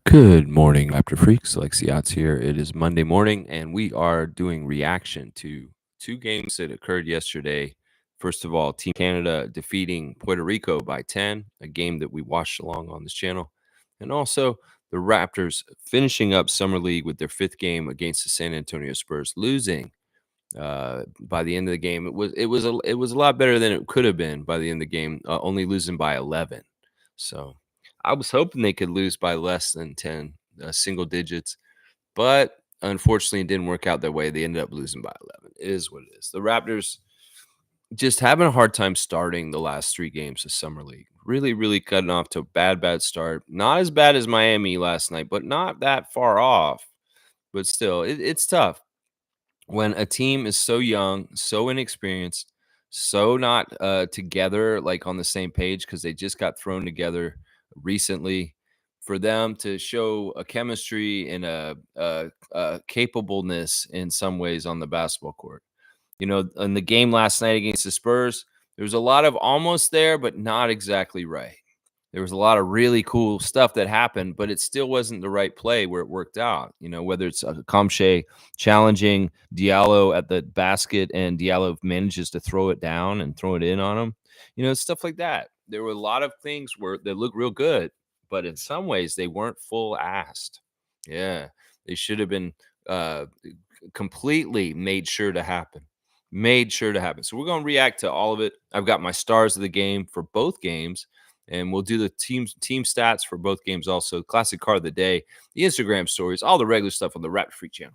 Good morning, Raptor Freaks. Lexi Yachts here. It is Monday morning, and we are doing reaction to two games that occurred yesterday. First of all, Team Canada defeating Puerto Rico by 10, a game that we watched along on this channel. And also the Raptors finishing up Summer League with their fifth game against the San Antonio Spurs, losing by the end of the game. It was a lot better than it could have been by the end of the game, only losing by 11. So I was hoping they could lose by less than 10 single digits, but unfortunately it didn't work out that way. They ended up losing by 11. It is what it is. The Raptors just having a hard time starting the last three games of Summer League. Really cutting off to a bad start. Not as bad as Miami last night, but not that far off. But still, it's tough when a team is so young, so inexperienced, so not together, like on the same page, because they just got thrown together recently. For them to show a chemistry and a capableness in some ways on the basketball court. In the game last night against the Spurs, there was a lot of almost there, but not exactly right. There was a lot of really cool stuff that happened, but it still wasn't the right play where it worked out. Whether it's Kamshe challenging Diallo at the basket and Diallo manages to throw it down and throw it in on him, stuff like that. There were a lot of things that looked real good, but in some ways they weren't full assed. Yeah, they should have been completely made sure to happen. Made sure to happen. So we're going to react to all of it. I've got my stars of the game for both games, and we'll do the team stats for both games also. Classic card of the day, the Instagram stories, all the regular stuff on the Raptor Freak channel.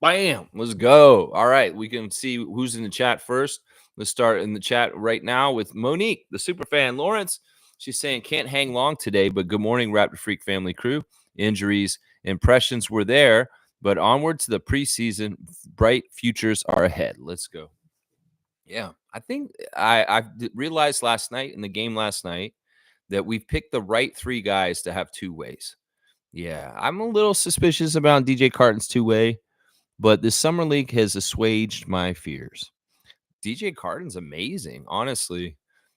Bam! Let's go. All right, we can see who's in the chat first. Let's start in the chat right now with Monique, the super fan. Lawrence, she's saying can't hang long today, but good morning, Raptor Freak family crew. Injuries, impressions were there, but onward to the preseason. Bright futures are ahead. Let's go. Yeah, I think I realized last night in the game last night that we've picked the right three guys to have two ways. Yeah, I'm a little suspicious about DJ Carton's two way, but the summer league has assuaged my fears. DJ Carton's amazing, honestly.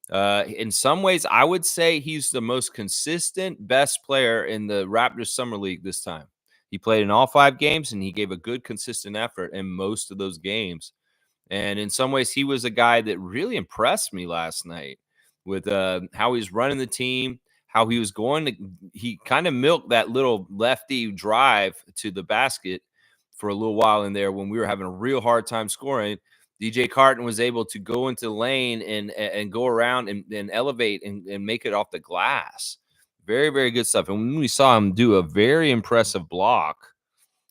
In some ways, I would say he's the most consistent, best player in the Raptors summer league this time. He played in all 5 games, and he gave a good, consistent effort in most of those games. And in some ways, he was a guy that really impressed me last night with how he's running the team, how he was going to. He kind of milked that little lefty drive to the basket for a little while in there when we were having a real hard time scoring. DJ Carton was able to go into the lane and go around and elevate and make it off the glass. Very good stuff. And when we saw him do a very impressive block,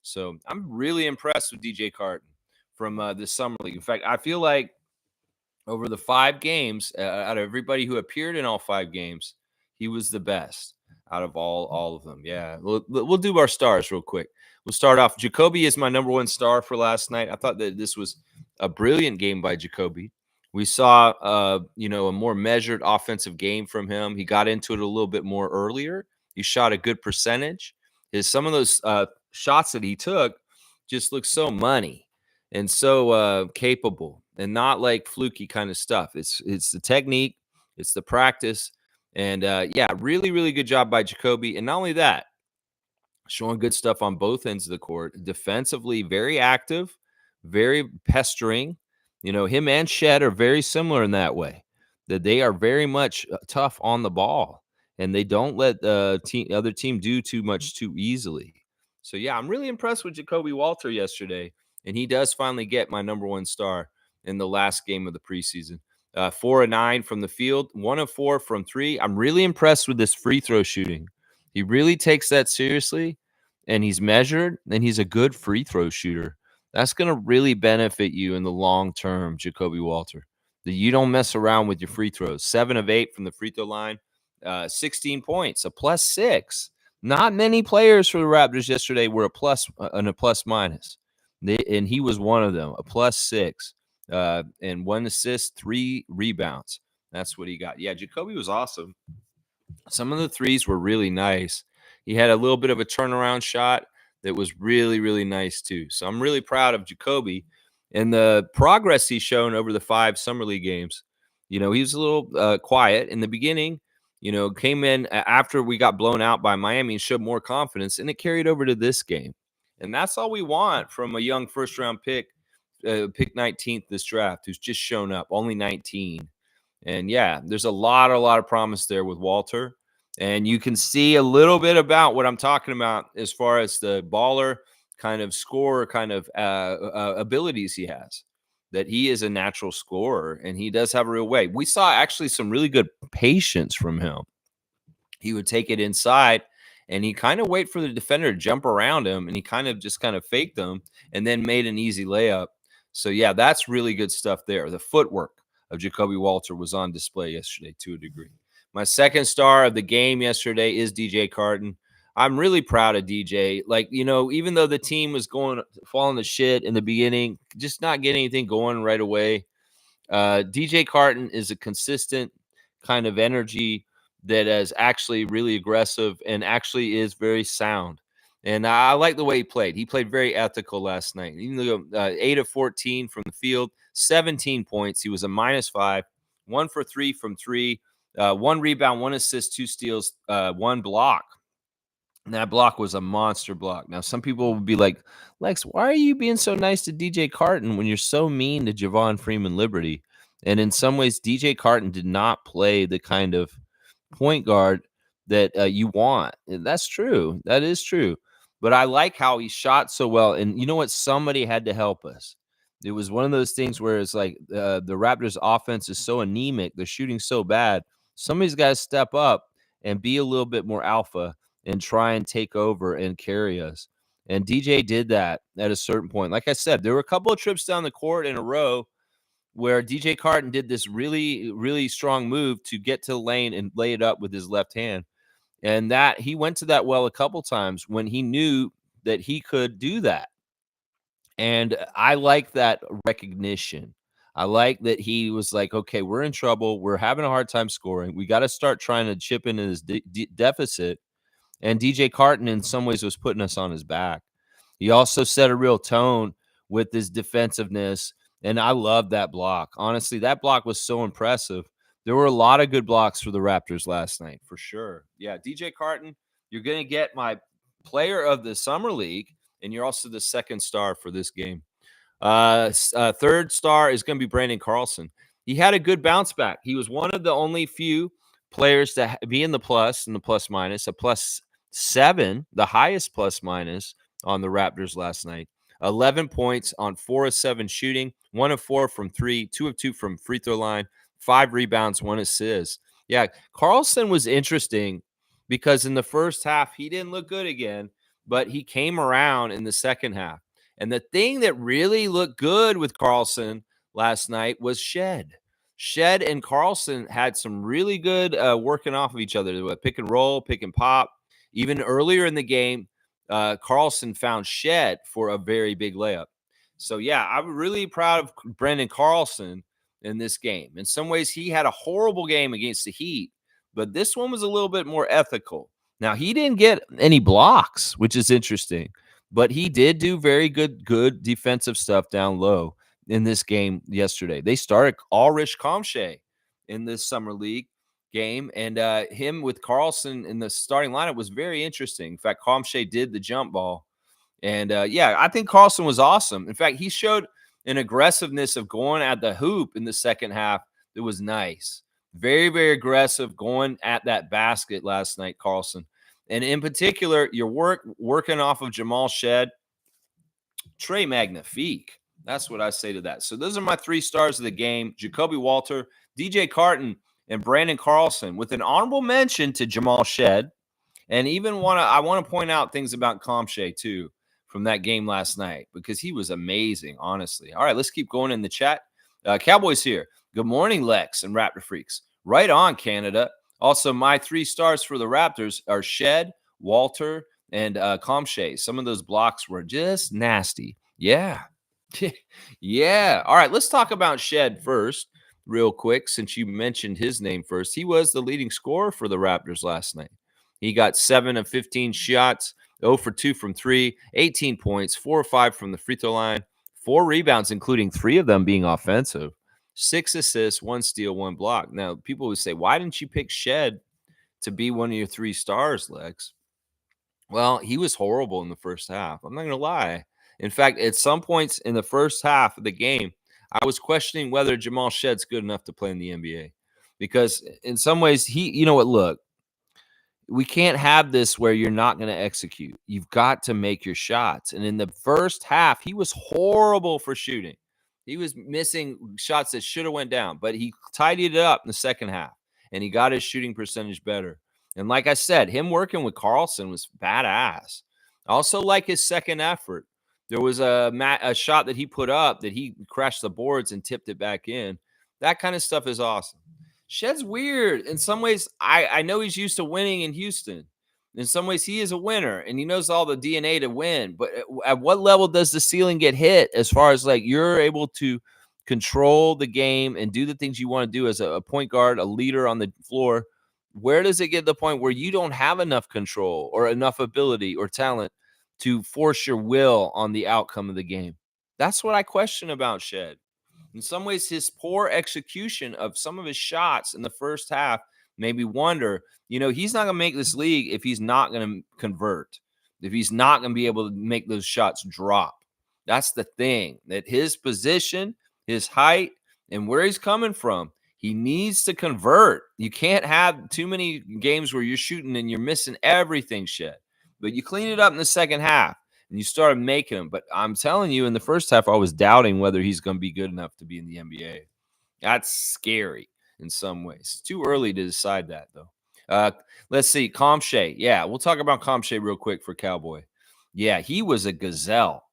so I'm really impressed with DJ Carton from this summer league. In fact, I feel like over the 5 games, out of everybody who appeared in all 5 games, he was the best out of all of them. Yeah, we'll do our stars real quick. We'll start off. Jacoby is my number one star for last night. I thought that this was a brilliant game by Jacoby. We saw, a more measured offensive game from him. He got into it a little bit more earlier. He shot a good percentage. Some of those shots that he took just look so money and so capable and not like fluky kind of stuff. It's the technique, it's the practice, and yeah, really good job by Jacoby. And not only that, showing good stuff on both ends of the court. Defensively, very active, very pestering. Him and Shed are very similar in that way, that they are very much tough on the ball, and they don't let the other team do too much too easily. So, yeah, I'm really impressed with Jacoby Walter yesterday, and he does finally get my number one star in the last game of the preseason. 4 of 9 from the field, 1 of 4 from 3. I'm really impressed with this free throw shooting. He really takes that seriously, and he's measured, and he's a good free throw shooter. That's going to really benefit you in the long term, Jacoby Walter. That you don't mess around with your free throws. 7 of 8 from the free throw line, 16 points, a +6. Not many players for the Raptors yesterday were a plus and a plus minus, and he was one of them, a +6, and 1 assist, 3 rebounds. That's what he got. Yeah, Jacoby was awesome. Some of the threes were really nice. He had a little bit of a turnaround shot that was really nice too. So I'm really proud of Jacoby and the progress he's shown over the 5 summer league games. He was a little quiet in the beginning. Came in after we got blown out by Miami and showed more confidence, and it carried over to this game. And that's all we want from a young first round pick, pick 19th this draft, who's just shown up, only 19. And yeah, there's a lot of promise there with Walter. And you can see a little bit about what I'm talking about as far as the baller kind of scorer kind of abilities he has. That he is a natural scorer and he does have a real way. We saw actually some really good patience from him. He would take it inside and he kind of wait for the defender to jump around him, and he kind of faked them and then made an easy layup. So yeah, that's really good stuff there. The footwork of Jacoby Walter was on display yesterday to a degree. My second star of the game yesterday is DJ Carton. I'm really proud of DJ. Like, even though the team was falling to shit in the beginning, just not getting anything going right away. DJ Carton is a consistent kind of energy that is actually really aggressive and actually is very sound. And I like the way he played. He played very ethical last night. Even though 8 of 14 from the field, 17 points. He was a -5, 1 for 3 from 3, 1 rebound, 1 assist, 2 steals, 1 block. And that block was a monster block. Now, some people will be like, Lex, why are you being so nice to DJ Carton when you're so mean to Javon Freeman Liberty? And in some ways, DJ Carton did not play the kind of point guard that you want. And that's true. That is true. But I like how he shot so well. And you know what? Somebody had to help us. It was one of those things where it's like the Raptors' offense is so anemic. They're shooting so bad. Somebody's got to step up and be a little bit more alpha and try and take over and carry us. And DJ did that at a certain point. Like I said, there were a couple of trips down the court in a row where DJ Carton did this really, really strong move to get to the lane and lay it up with his left hand. And that he went to that well a couple times when he knew that he could do that. And I like that recognition. I like that he was like, okay, we're in trouble. We're having a hard time scoring. We got to start trying to chip into this deficit. And DJ Carton, in some ways, was putting us on his back. He also set a real tone with his defensiveness, and I love that block. Honestly, that block was so impressive. There were a lot of good blocks for the Raptors last night, for sure. Yeah, DJ Carton, you're going to get my player of the summer league, and you're also the second star for this game. Third star is going to be Brandon Carlson. He had a good bounce back. He was one of the only few players to be in the plus and the plus minus, a +7, the highest plus minus on the Raptors last night. 11 points on 4 of 7 shooting, 1 of 4 from 3, 2 of 2 from free throw line, 5 rebounds, 1 assist. Yeah, Carlson was interesting because in the first half, he didn't look good again, but he came around in the second half. And the thing that really looked good with Carlson last night was Shed. Shed and Carlson had some really good working off of each other, pick and roll, pick and pop. Even earlier in the game, Carlson found Shed for a very big layup. So, yeah, I'm really proud of Brandon Carlson in this game. In some ways, he had a horrible game against the Heat, but this one was a little bit more ethical. Now, he didn't get any blocks, which is interesting, but he did do very good defensive stuff down low in this game yesterday. They started Ulrich Comshay in this summer league game, and him with Carlson in the starting lineup was very interesting. In fact, Comshay did the jump ball, and yeah, I think Carlson was awesome. In fact, he showed an aggressiveness of going at the hoop in the second half that was nice. Very, very aggressive going at that basket last night, Carlson. And in particular, you're working off of Jamal Shed, Trey Magnifique. That's what I say to that. So those are my 3 stars of the game: Jacoby Walter, DJ Carton, and Brandon Carlson, with an honorable mention to Jamal Shed. And even I want to point out things about Comshay too from that game last night, because he was amazing, honestly. All right, let's keep going in the chat. Cowboys here. Good morning, Lex and Raptor Freaks. Right on, Canada. Also, my 3 stars for the Raptors are Shed, Walter, and Comshay. Some of those blocks were just nasty. Yeah. Yeah. All right, let's talk about Shed first, real quick, since you mentioned his name first. He was the leading scorer for the Raptors last night. He got 7 of 15 shots, 0 for 2 from 3, 18 points, 4 or 5 from the free throw line, 4 rebounds, including 3 of them being offensive, 6 assists, 1 steal, 1 block. Now, people would say, why didn't you pick Shed to be one of your 3 stars, Lex. Well, he was horrible in the first half. I'm not gonna lie. In fact, at some points in the first half of the game, I was questioning whether Jamal Shedd's good enough to play in the NBA because in some ways you know what, look, we can't have this where you're not going to execute. You've got to make your shots. And in the first half, he was horrible for shooting. He was missing shots that should have went down, but he tidied it up in the second half and he got his shooting percentage better. And like I said, him working with Carlson was badass. I also like his second effort. There was a shot that he put up that he crashed the boards and tipped it back in. That kind of stuff is awesome. Shedd's weird. In some ways, I know he's used to winning in Houston. In some ways, he is a winner and he knows all the DNA to win. But at what level does the ceiling get hit as far as like you're able to control the game and do the things you want to do as a point guard, a leader on the floor? Where does it get to the point where you don't have enough control or enough ability or talent to force your will on the outcome of the game? That's what I question about Shed. In some ways, his poor execution of some of his shots in the first half made me wonder, he's not going to make this league if he's not going to convert, if he's not going to be able to make those shots drop. That's the thing, that his position, his height, and where he's coming from, he needs to convert. You can't have too many games where you're shooting and you're missing everything, Shed. But you clean it up in the second half and you started making them. But I'm telling you, in the first half, I was doubting whether he's going to be good enough to be in the NBA. That's scary in some ways. It's too early to decide that, though. Let's see. Comshay. Yeah, we'll talk about Comshay real quick for Cowboy. Yeah, he was a gazelle.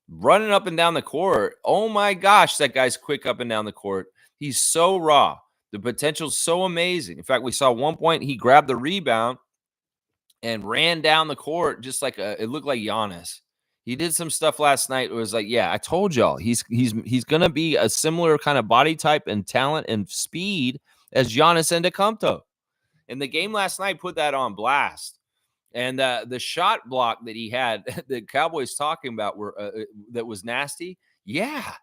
Running up and down the court. Oh, my gosh, that guy's quick up and down the court. He's so raw. The potential's so amazing. In fact, we saw one point he grabbed the rebound and ran down the court just like it looked like Giannis. He did some stuff last night. It was like, yeah, I told y'all he's gonna be a similar kind of body type and talent and speed as Giannis Antetokounmpo. And the game last night put that on blast. And the shot block that he had, the Cowboys talking about, that was nasty. Yeah.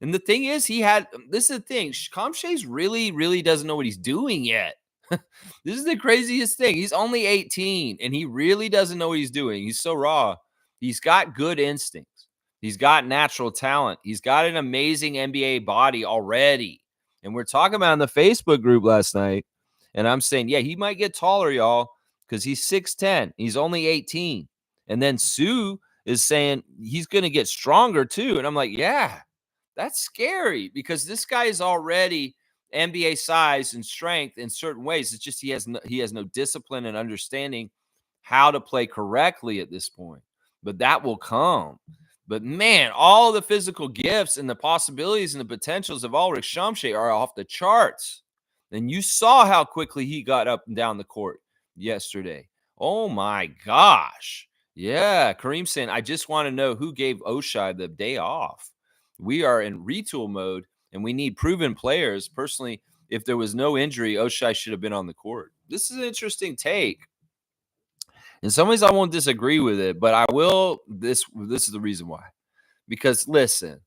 And the thing is, this is the thing. Comshay's really, really doesn't know what he's doing yet. This is the craziest thing. He's only 18 and he really doesn't know what he's doing. He's so raw. He's got good instincts. He's got natural talent. He's got an amazing NBA body already. And we're talking about in the Facebook group last night. And I'm saying, yeah, he might get taller, y'all, because he's 6'10. He's only 18. And then Sue is saying he's going to get stronger too. And I'm like, yeah, that's scary because this guy is already NBA size and strength in certain ways. It's just he has no discipline and understanding how to play correctly at this point. But that will come. But man, all the physical gifts and the possibilities and the potentials of Ulrich Shamshay are off the charts. And you saw how quickly he got up and down the court yesterday. Oh my gosh. Yeah, Kareem saying, I just want to know who gave Oshai the day off. We are in retool mode and we need proven players. Personally, if there was no injury, Oshai should have been on the court. This is an interesting take. In some ways, I won't disagree with it, but I will. This is the reason why. Because listen,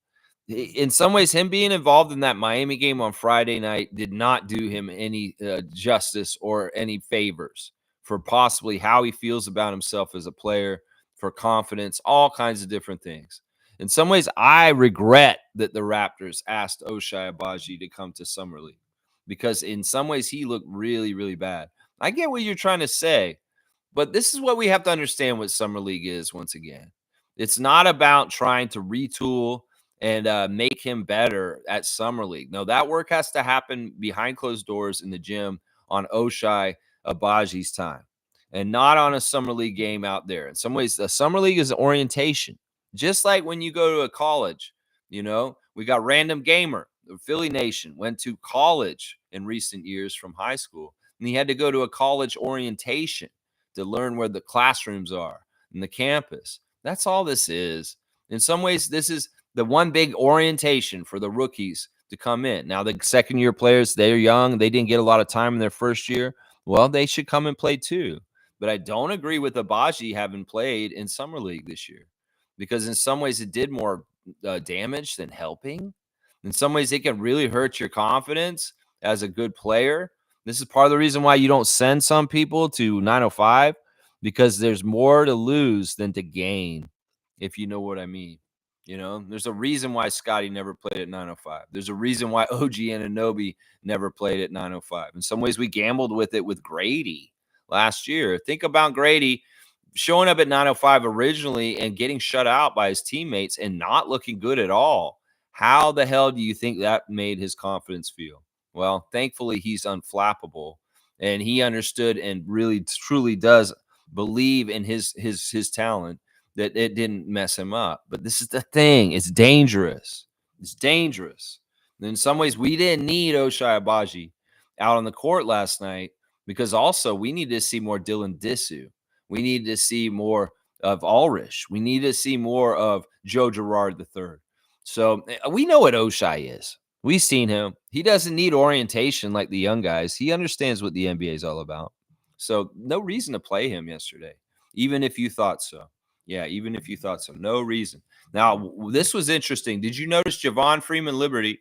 in some ways, him being involved in that Miami game on Friday night did not do him any justice or any favors for possibly how he feels about himself as a player, for confidence, all kinds of different things. In some ways, I regret that the Raptors asked Oshai Abaji to come to Summer League because in some ways he looked really, really bad. I get what you're trying to say, but this is what we have to understand what Summer League is once again. It's not about trying to retool and make him better at Summer League. No, that work has to happen behind closed doors in the gym on Oshai Abaji's time and not on a Summer League game out there. In some ways, the Summer League is orientation. Just like when you go to a college, we got Random Gamer, the Philly Nation, went to college in recent years from high school, and he had to go to a college orientation to learn where the classrooms are and the campus. That's all this is. In some ways, this is the one big orientation for the rookies to come in. Now, the second-year players, they're young. They didn't get a lot of time in their first year. Well, they should come and play too. But I don't agree with Abaji having played in Summer League this year because in some ways it did more damage than helping. In some ways, it can really hurt your confidence as a good player This is part of the reason why you don't send some people to 905, because there's more to lose than to gain, if you know what I mean. There's a reason why Scotty never played at 905. There's a reason why OG Anunoby never played at 905. In some ways, we gambled with it with Grady last year. Think about Grady showing up at 905 originally and getting shut out by his teammates and not looking good at all. How the hell do you think that made his confidence feel? Well, thankfully, he's unflappable, and he understood and really truly does believe in his talent, that it didn't mess him up. But this is the thing. It's dangerous. It's dangerous. And in some ways, we didn't need Oshai Abaji out on the court last night, because also we need to see more Dylan Disu. We need to see more of Ulrich. We need to see more of Joe Girard III. So we know what Oshai is. We've seen him. He doesn't need orientation like the young guys. He understands what the NBA is all about. So no reason to play him yesterday, even if you thought so. Yeah, even if you thought so. No reason. Now, this was interesting. Did you notice Javon Freeman Liberty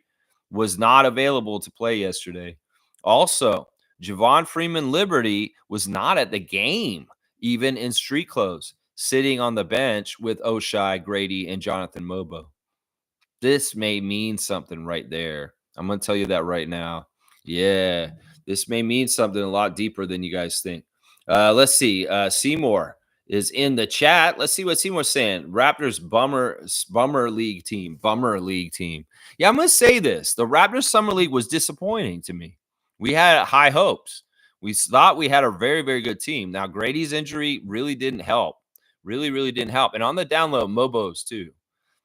was not available to play yesterday? Also, Javon Freeman Liberty was not at the game, even in street clothes, sitting on the bench with Oshai, Grady, and Jonathan Mobo. This may mean something right there. I'm going to tell you that right now. Yeah, this may mean something a lot deeper than you guys think. Let's see. Seymour is in the chat. Let's see what Seymour's saying. Raptors bummer league team. Bummer league team. Yeah, I'm going to say this. The Raptors Summer League was disappointing to me. We had high hopes. We thought we had a very, very good team. Now, Grady's injury really didn't help. Really, really didn't help. And on the down low, Mobo's too.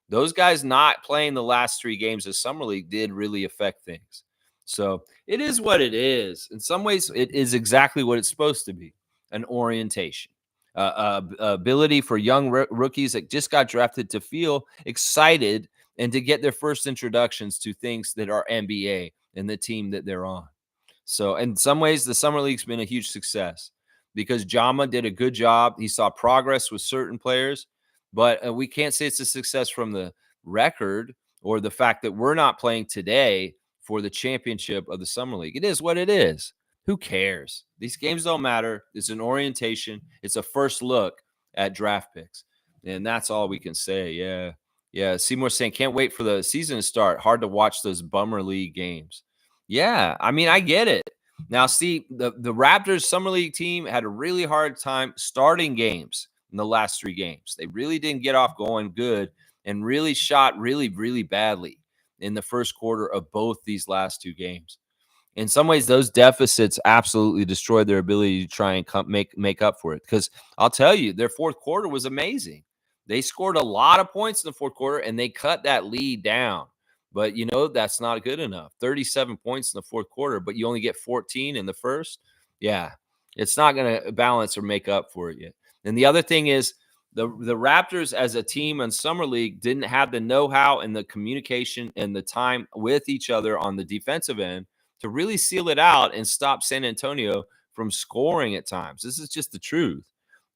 Those guys not playing the last 3 games of Summer League did really affect things. So it is what it is. In some ways, it is exactly what it's supposed to be, an orientation. Ability for young rookies that just got drafted to feel excited and to get their first introductions to things that are NBA and the team that they're on. So in some ways, the Summer League's been a huge success because Jama did a good job. He saw progress with certain players, but we can't say it's a success from the record or the fact that we're not playing today for the championship of the Summer League. It is what it is. Who cares? These games don't matter. It's an orientation. It's a first look at draft picks. And that's all we can say. Yeah. Yeah. Seymour saying, can't wait for the season to start. Hard to watch those bummer league games. Yeah. I mean, I get it. Now, see, the Raptors Summer League team had a really hard time starting games in the last 3 games. They really didn't get off going good and really shot really, really badly in the first quarter of both these last 2 games. In some ways, those deficits absolutely destroyed their ability to try and make up for it. Because I'll tell you, their fourth quarter was amazing. They scored a lot of points in the fourth quarter, and they cut that lead down. But, that's not good enough. 37 points in the fourth quarter, but you only get 14 in the first. Yeah, it's not going to balance or make up for it yet. And the other thing is, the Raptors as a team in Summer League didn't have the know-how and the communication and the time with each other on the defensive end to really seal it out and stop San Antonio from scoring at times. This is just the truth.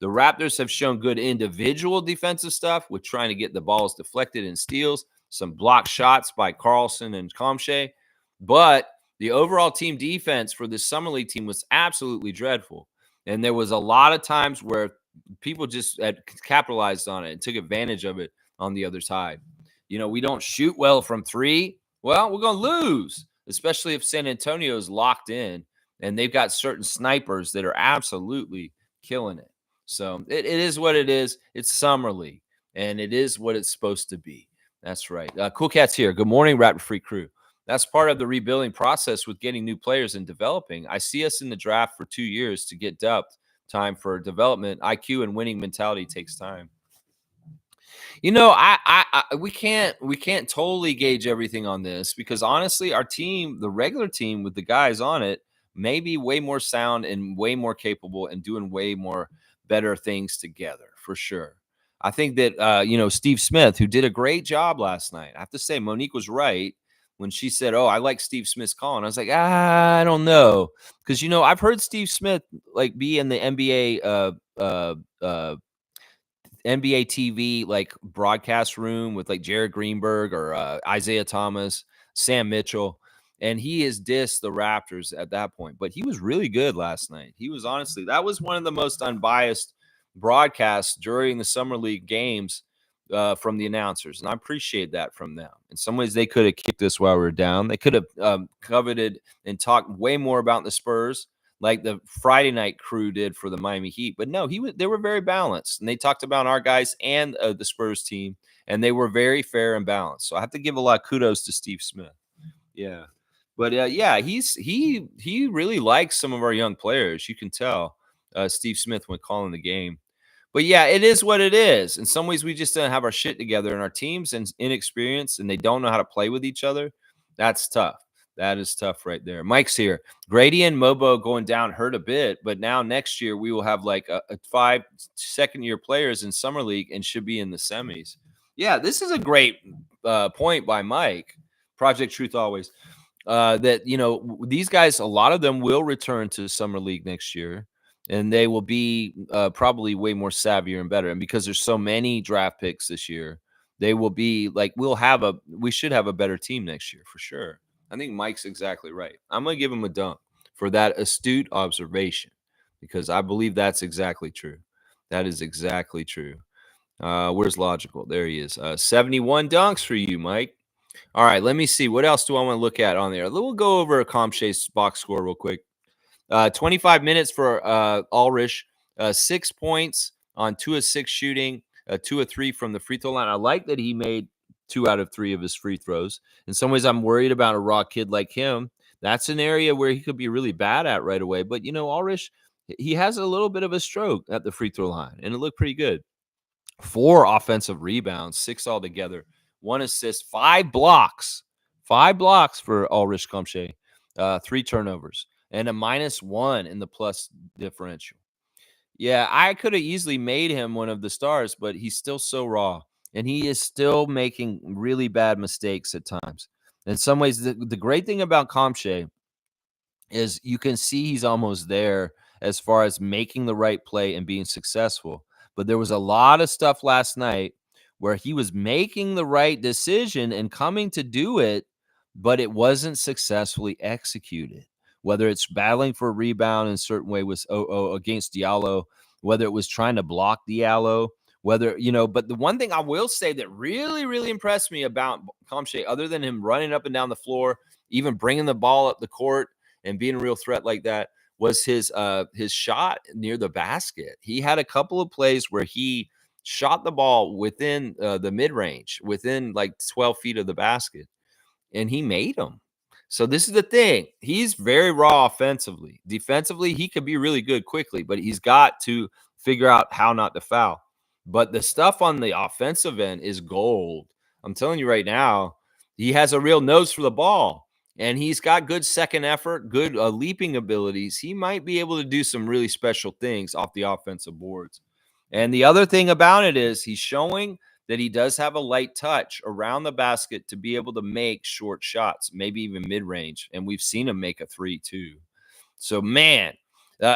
The Raptors have shown good individual defensive stuff with trying to get the balls deflected and steals, some block shots by Carlson and Comshay, but the overall team defense for this Summer League team was absolutely dreadful. And there was a lot of times where people just had capitalized on it and took advantage of it on the other side. We don't shoot well from 3. Well, we're going to lose, especially if San Antonio is locked in and they've got certain snipers that are absolutely killing it. So it is what it is. It's Summer League, and it is what it's supposed to be. That's right. Cool Cat's here. Good morning, Raptor Free Crew. That's part of the rebuilding process with getting new players and developing. I see us in the draft for 2 years to get depth time for development. IQ and winning mentality takes time. We can't totally gauge everything on this because honestly, our team, the regular team with the guys on it, may be way more sound and way more capable and doing way more better things together for sure. I think that Steve Smith, who did a great job last night. I have to say, Monique was right when she said, "Oh, I like Steve Smith's call," and I was like, I don't know, because I've heard Steve Smith like be in the NBA TV like broadcast room with like Jared Greenberg or Isaiah Thomas, Sam Mitchell. and he has dissed the Raptors at that point. But he was really good last night. He was honestly, that was one of the most unbiased broadcasts during the summer league games from the announcers, and I appreciate that from them. In some ways, they could have kicked us while we were down. They could have coveted and talked way more about the Spurs, like the Friday night crew did for the Miami Heat. But no, they were very balanced, and they talked about our guys and the Spurs team, and they were very fair and balanced. So I have to give a lot of kudos to Steve Smith. Yeah. But yeah, he really likes some of our young players. You can tell Steve Smith when calling the game. But yeah, it is what it is. In some ways, we just don't have our shit together, and our team's inexperienced, and they don't know how to play with each other. That's tough. That is tough right there. Mike's here. Grady and Mobo going down hurt a bit, but now next year we will have like a 5 second-year players in summer league and should be in the semis. Yeah, this is a great point by Mike. Project Truth always. That these guys, a lot of them will return to summer league next year, and they will be probably way more savvier and better. And because there's so many draft picks this year, they will be like we should have a better team next year for sure. I think Mike's exactly right. I'm gonna give him a dunk for that astute observation because I believe that's exactly true. That is exactly true. Where's logical? There he is. 71 dunks for you, Mike. All right, let me see. What else do I want to look at on there? We'll go over Comche's box score real quick. 25 minutes for Ulrich, 6 points on 2 of 6 shooting, 2 of 3 from the free throw line. I like that he made 2 out of 3 of his free throws. In some ways, I'm worried about a raw kid like him. That's an area where he could be really bad at right away. But, Ulrich, he has a little bit of a stroke at the free throw line, and it looked pretty good. 4 offensive rebounds, 6 altogether, 1 assist, 5 blocks. 5 blocks for Ulrich Comche, 3 turnovers, and a -1 in the plus differential. Yeah, I could have easily made him one of the stars, but he's still so raw, and he is still making really bad mistakes at times. In some ways, the great thing about Comche is you can see he's almost there as far as making the right play and being successful. But there was a lot of stuff last night where he was making the right decision and coming to do it, but it wasn't successfully executed. Whether it's battling for a rebound in a certain way with against Diallo, whether it was trying to block Diallo, but the one thing I will say that really, really impressed me about Comche, other than him running up and down the floor, even bringing the ball up the court, and being a real threat like that, was his shot near the basket. He had a couple of plays where he shot the ball within the mid range, within like 12 feet of the basket, and he made them. So this is the thing. He's very raw offensively. Defensively, he could be really good quickly, but he's got to figure out how not to foul. But the stuff on the offensive end is gold. I'm telling you right now, he has a real nose for the ball, and he's got good second effort, good leaping abilities. He might be able to do some really special things off the offensive boards. And the other thing about it is he's showing that he does have a light touch around the basket to be able to make short shots, maybe even mid-range. And we've seen him make a 3 too. So, man,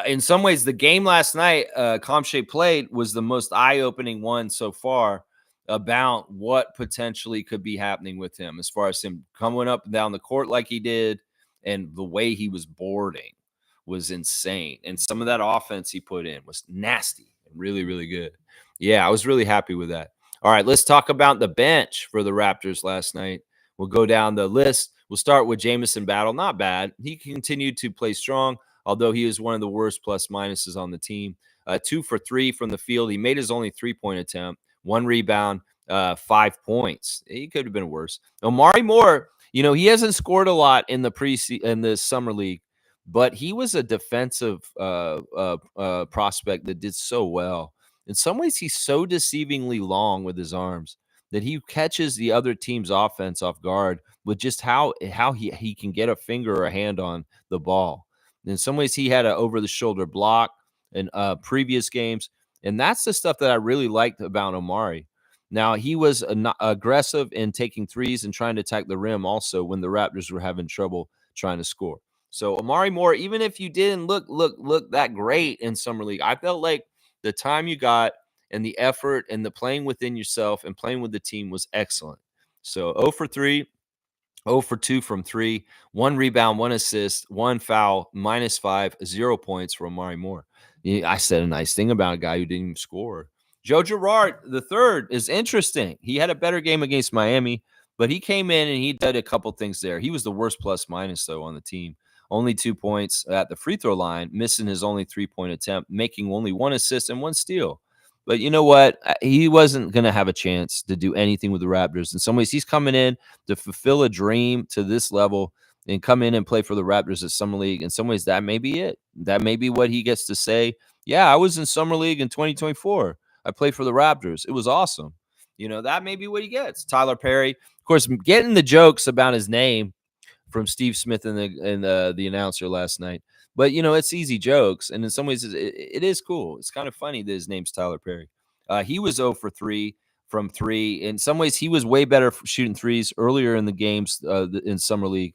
in some ways, the game last night Comche played was the most eye-opening one so far about what potentially could be happening with him as far as him coming up and down the court like he did, and the way he was boarding was insane. And some of that offense he put in was nasty and really, really good. Yeah, I was really happy with that. All right, let's talk about the bench for the Raptors last night. We'll go down the list. We'll start with Jamison Battle. Not bad. He continued to play strong, although he is one of the worst plus minuses on the team. 2 for 3 from the field. He made his only 3-point attempt, 1 rebound, 5 points. He could have been worse. Omari Moore, he hasn't scored a lot in the summer league, but he was a defensive prospect that did so well. In some ways, he's so deceivingly long with his arms that he catches the other team's offense off guard with just how he can get a finger or a hand on the ball. In some ways, he had an over-the-shoulder block in previous games, and that's the stuff that I really liked about Omari. Now, he was aggressive in taking threes and trying to attack the rim also when the Raptors were having trouble trying to score. So Omari Moore, even if you didn't look that great in summer league, I felt like the time you got and the effort and the playing within yourself and playing with the team was excellent. So 0 for 3 0 for 2 from 3, 1 rebound, 1 assist, 1 foul, -5, 0 points for Amari Moore. I said a nice thing about a guy who didn't even score. Joe Girard, the third, is interesting. He had a better game against Miami, but he came in and he did a couple things there. He was the worst plus minus, though, on the team. Only 2 points at the free throw line, missing his only 3-point attempt, making only 1 assist and 1 steal. But you know what? He wasn't going to have a chance to do anything with the Raptors. In some ways, he's coming in to fulfill a dream to this level and come in and play for the Raptors at Summer League. In some ways, that may be it. That may be what he gets to say. Yeah, I was in Summer League in 2024. I played for the Raptors. It was awesome. That may be what he gets. Tyler Perry, of course, getting the jokes about his name from Steve Smith and the announcer last night. But it's easy jokes, and in some ways, it is cool. It's kind of funny that his name's Tyler Perry. He was 0 for 3 from 3. In some ways, he was way better shooting threes earlier in the games in summer league.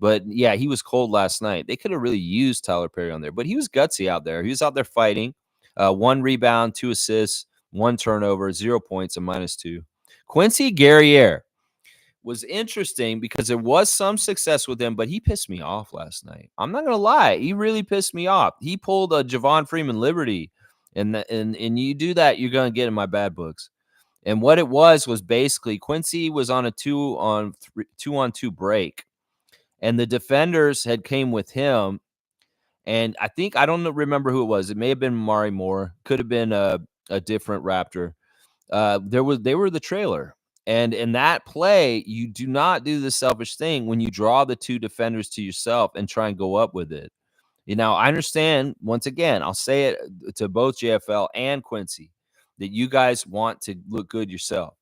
But yeah, he was cold last night. They could have really used Tyler Perry on there, but he was gutsy out there. He was out there fighting. 1 rebound, 2 assists, 1 turnover, 0 points, and -2. Quincy Guerriere was interesting because there was some success with him, but he pissed me off last night. I'm not gonna lie, he really pissed me off. He pulled a Javon Freeman Liberty, and you do that, you're gonna get in my bad books. And what it was basically Quincy was on a 2-on-2 break, and the defenders had came with him. And I don't remember who it was. It may have been Mari Moore, could have been a different Raptor. They were the trailer. And in that play, you do not do the selfish thing when you draw the 2 defenders to yourself and try and go up with it. I understand, once again, I'll say it to both JFL and Quincy, that you guys want to look good yourself.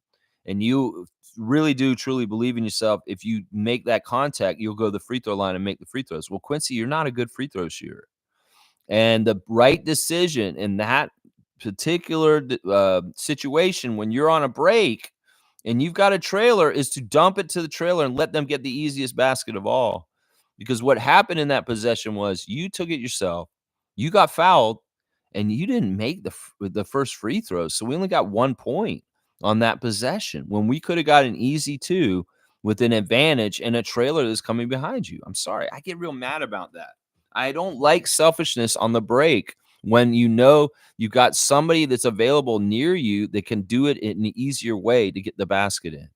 And you really do truly believe in yourself. If you make that contact, you'll go to the free throw line and make the free throws. Well, Quincy, you're not a good free throw shooter. And the right decision in that particular situation when you're on a break and you've got a trailer is to dump it to the trailer and let them get the easiest basket of all. Because what happened in that possession was you took it yourself, you got fouled, and you didn't make the first free throws. So we only got 1 point on that possession when we could have got an easy 2 with an advantage and a trailer that's coming behind you. I'm sorry. I get real mad about that. I don't like selfishness on the break when you've got somebody that's available near you that can do it in an easier way to get the basket in.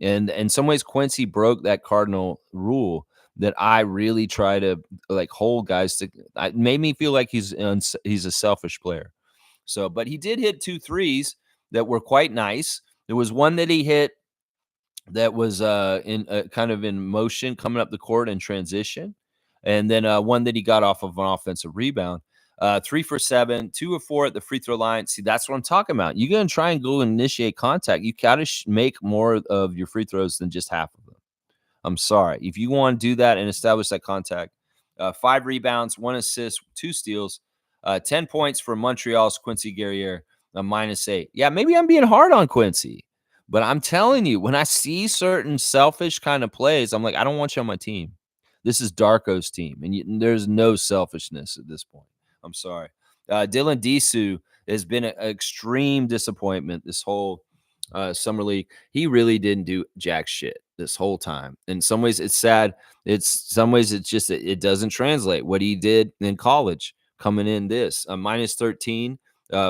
And in some ways, Quincy broke that cardinal rule that I really try to hold guys to. It made me feel like he's a selfish player. So, but he did hit 2 threes that were quite nice. There was one that he hit that was in kind of in motion coming up the court in transition. And then one that he got off of an offensive rebound. 3 for 7, 2 of 4 at the free throw line. See, that's what I'm talking about. You're going to try and go and initiate contact. You got to make more of your free throws than just half of them. I'm sorry. If you want to do that and establish that contact, 5 rebounds, 1 assist, 2 steals, 10 points for Montreal's Quincy Guerriere, a -8. Yeah, maybe I'm being hard on Quincy, but I'm telling you, when I see certain selfish kind of plays, I'm like, I don't want you on my team. This is Darko's team, and there's no selfishness at this point. I'm sorry. Dylan Disu has been an extreme disappointment this whole summer league. He really didn't do jack shit this whole time. In some ways, it's sad. Some ways it's just it doesn't translate what he did in college coming in this -13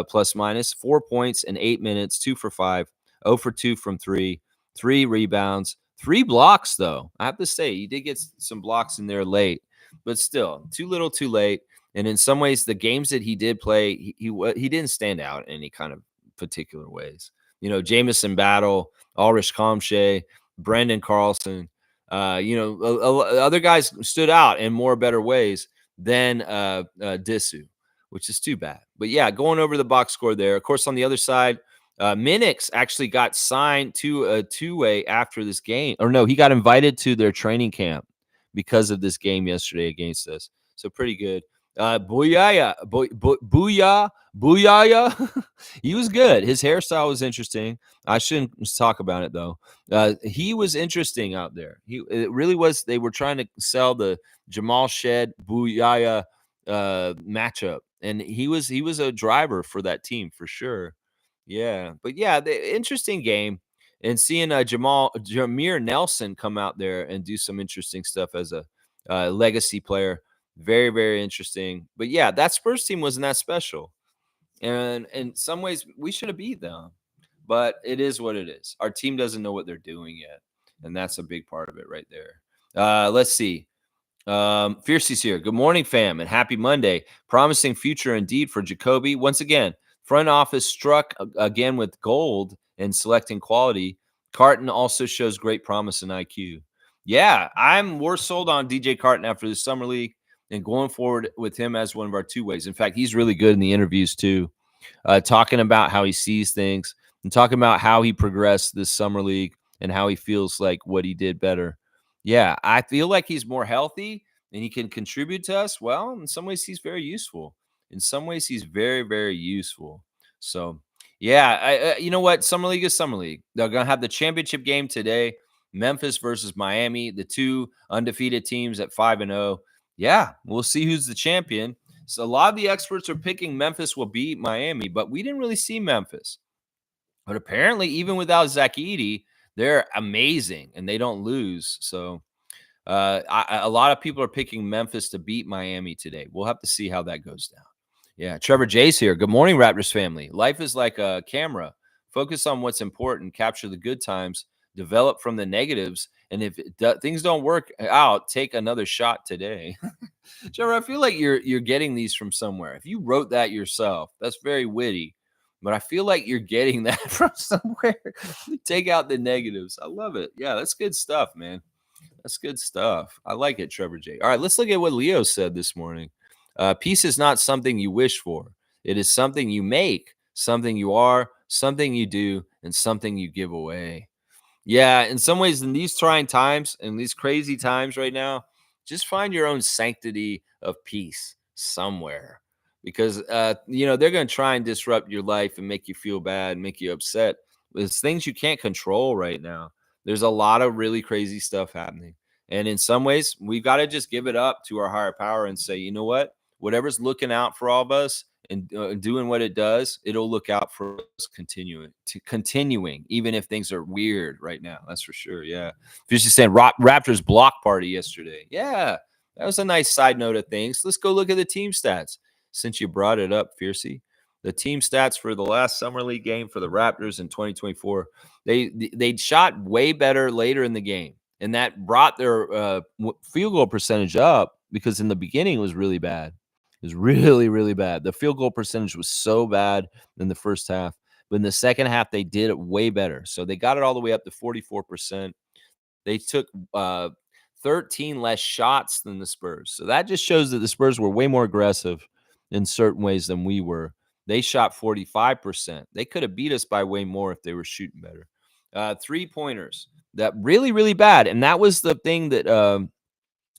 plus minus 4 points in 8 minutes, 2 for 5, 0 for 2 from 3, 3 rebounds, 3 blocks though. I have to say he did get some blocks in there late, but still too little, too late. And in some ways, the games that he did play, he didn't stand out in any kind of particular ways. Jamison Battle, Ulrich Kamshe, Brendan Carlson, other guys stood out in more better ways than Disu, which is too bad. But yeah, going over the box score there. Of course, on the other side, Minix actually got signed to a 2-way after this game. Or no, he got invited to their training camp because of this game yesterday against us. So pretty good. Booyah, Booyah. He was good. His hairstyle was interesting. I shouldn't talk about it though. He was interesting out there. It really was. They were trying to sell the Jamal Shed Booyah matchup, and he was a driver for that team for sure. Yeah, but yeah, the interesting game. And seeing Jameer Nelson come out there and do some interesting stuff as a legacy player, very, very interesting. But yeah, that Spurs team wasn't that special. And in some ways, we should have beat them. But it is what it is. Our team doesn't know what they're doing yet. And that's a big part of it right there. Let's see. Fiercey's here. Good morning, fam, and happy Monday. Promising future indeed for Jacoby. Once again, front office struck again with gold in selecting quality. Carton also shows great promise in IQ. Yeah, we're sold on DJ Carton after the summer league and going forward with him as one of our two ways. In fact, he's really good in the interviews too, talking about how he sees things and talking about how he progressed this summer league and how he feels like what he did better. Yeah, I feel like he's more healthy and he can contribute to us. Well, in some ways, he's very useful. In some ways, he's very, very useful. So, yeah, you know what? Summer League is Summer League. They're going to have the championship game today. Memphis versus Miami, the two undefeated teams at 5-0. Yeah, we'll see who's the champion. So a lot of the experts are picking Memphis will beat Miami, but we didn't really see Memphis. But apparently, even without Zach Edey, they're amazing and they don't lose. So a lot of people are picking Memphis to beat Miami today. We'll have to see how that goes down. Yeah, Trevor J's here. Good morning, Raptors family. Life is like a camera. Focus on what's important, capture the good times, develop from the negatives, and if things don't work out, take another shot today. Trevor, I feel like you're getting these from somewhere. If you wrote that yourself, that's very witty. But I feel like you're getting that from somewhere. Take out the negatives. I love it. Yeah, that's good stuff, man. That's good stuff. I like it, Trevor J. All right, let's look at what Leo said this morning. Peace is not something you wish for. It is something you make, something you are, something you do, and something you give away. Yeah, in some ways, in these trying times, in these crazy times right now, just find your own sanctity of peace somewhere. Because they're going to try and disrupt your life and make you feel bad, make you upset. It's things you can't control right now. There's a lot of really crazy stuff happening. And in some ways, we've got to just give it up to our higher power and say, you know what? Whatever's looking out for all of us and doing what it does, it'll look out for us continuing, even if things are weird right now. That's for sure. Yeah. Just saying Raptors block party yesterday. Yeah. That was a nice side note of things. Let's go look at the team stats. Since you brought it up, Fiercey, the team stats for the last summer league game for the Raptors in 2024, they shot way better later in the game. And that brought their field goal percentage up because in the beginning it was really bad. It was really, really bad. The field goal percentage was so bad in the first half. But in the second half, they did it way better. So they got it all the way up to 44%. They took 13 less shots than the Spurs. So that just shows that the Spurs were way more aggressive in certain ways than we were. They shot 45%. They could have beat us by way more if they were shooting better. 3-pointers, that really, really bad. And that was the thing that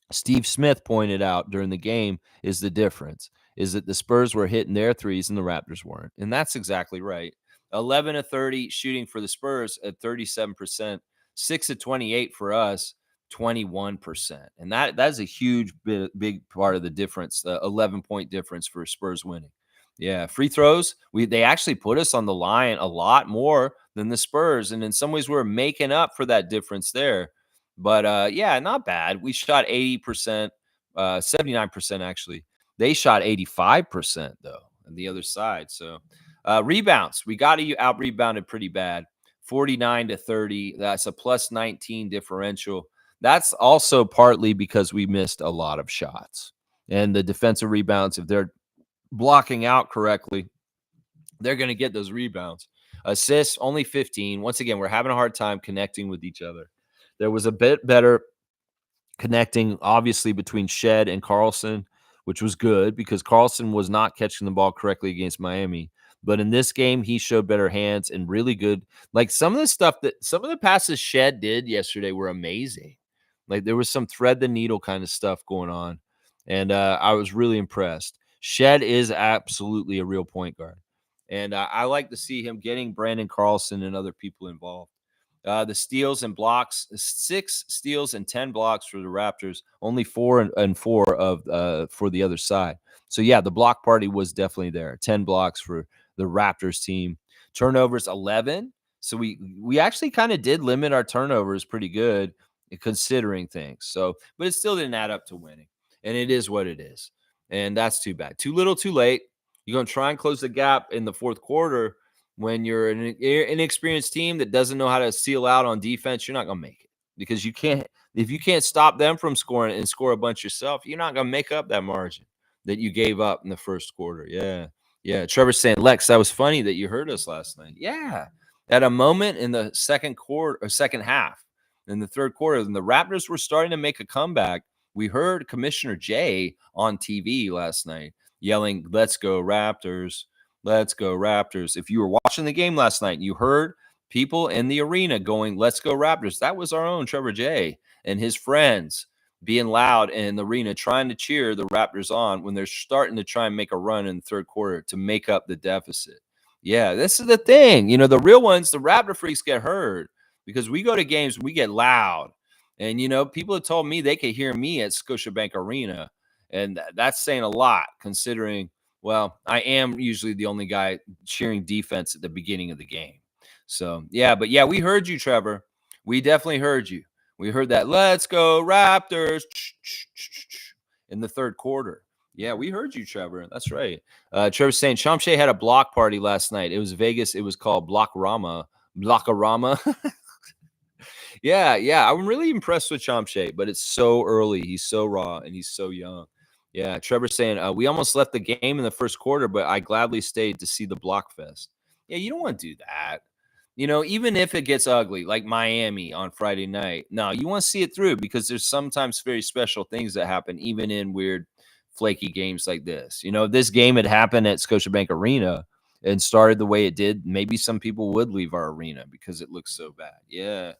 Steve Smith pointed out during the game is the difference, is that the Spurs were hitting their threes and the Raptors weren't. And that's exactly right. 11 of 30 shooting for the Spurs at 37%, 6 of 28 for us, 21%. And that's a huge big part of the difference, the 11-point difference for Spurs winning. Yeah, free throws, they actually put us on the line a lot more than the Spurs. And in some ways, we're making up for that difference there. But yeah, not bad. We shot 80%, 79% actually. They shot 85% though on the other side. So rebounds, we got to out rebounded pretty bad, 49-30. That's a plus 19 differential. That's also partly because we missed a lot of shots. And the defensive rebounds, if they're blocking out correctly, they're going to get those rebounds. Assists, only 15. Once again, we're having a hard time connecting with each other. There was a bit better connecting, obviously, between Shed and Carlson, which was good because Carlson was not catching the ball correctly against Miami. But in this game, he showed better hands and really good. Like some of the passes Shed did yesterday were amazing. Like there was some thread the needle kind of stuff going on. And I was really impressed. Shed is absolutely a real point guard. And I like to see him getting Brandon Carlson and other people involved. The steals and blocks, 6 steals and 10 blocks for the Raptors, only 4 and 4 of for the other side. So yeah, the block party was definitely there. 10 blocks for the Raptors team. Turnovers 11, So we actually kind of did limit our turnovers pretty good considering things. So, but it still didn't add up to winning. And it is what it is. And that's too bad. Too little, too late. You're going to try and close the gap in the fourth quarter when you're an inexperienced team that doesn't know how to seal out on defense. You're not going to make it because you can't. If you can't stop them from scoring and score a bunch yourself, you're not going to make up that margin that you gave up in the first quarter. Yeah. Yeah. Trevor's saying, Lex, that was funny that you heard us last night. Yeah. At a moment in the second quarter or second half, in the third quarter, and the Raptors were starting to make a comeback. We heard Commissioner Jay on TV last night yelling, "Let's go Raptors. Let's go Raptors." If you were watching the game last night, you heard people in the arena going, "Let's go Raptors." That was our own Trevor Jay and his friends being loud in the arena trying to cheer the Raptors on when they're starting to try and make a run in the third quarter to make up the deficit. Yeah, this is the thing. The real ones, the Raptor freaks get heard because we go to games, we get loud. And, people have told me they could hear me at Scotiabank Arena. And that's saying a lot considering, well, I am usually the only guy cheering defense at the beginning of the game. So, yeah, but yeah, we heard you, Trevor. We definitely heard you. We heard that "Let's go Raptors" in the third quarter. Yeah, we heard you, Trevor. That's right. Trevor's saying Shamshay had a block party last night. It was Vegas. It was called Blockorama. Blockorama. Yeah. I'm really impressed with Shamshay, but it's so early. He's so raw and he's so young. Yeah, Trevor's saying we almost left the game in the first quarter, but I gladly stayed to see the block fest. Yeah, you don't want to do that. Even if it gets ugly, like Miami on Friday night. No, you want to see it through because there's sometimes very special things that happen, even in weird, flaky games like this. If this game had happened at Scotiabank Arena and started the way it did, maybe some people would leave our arena because it looks so bad. Yeah.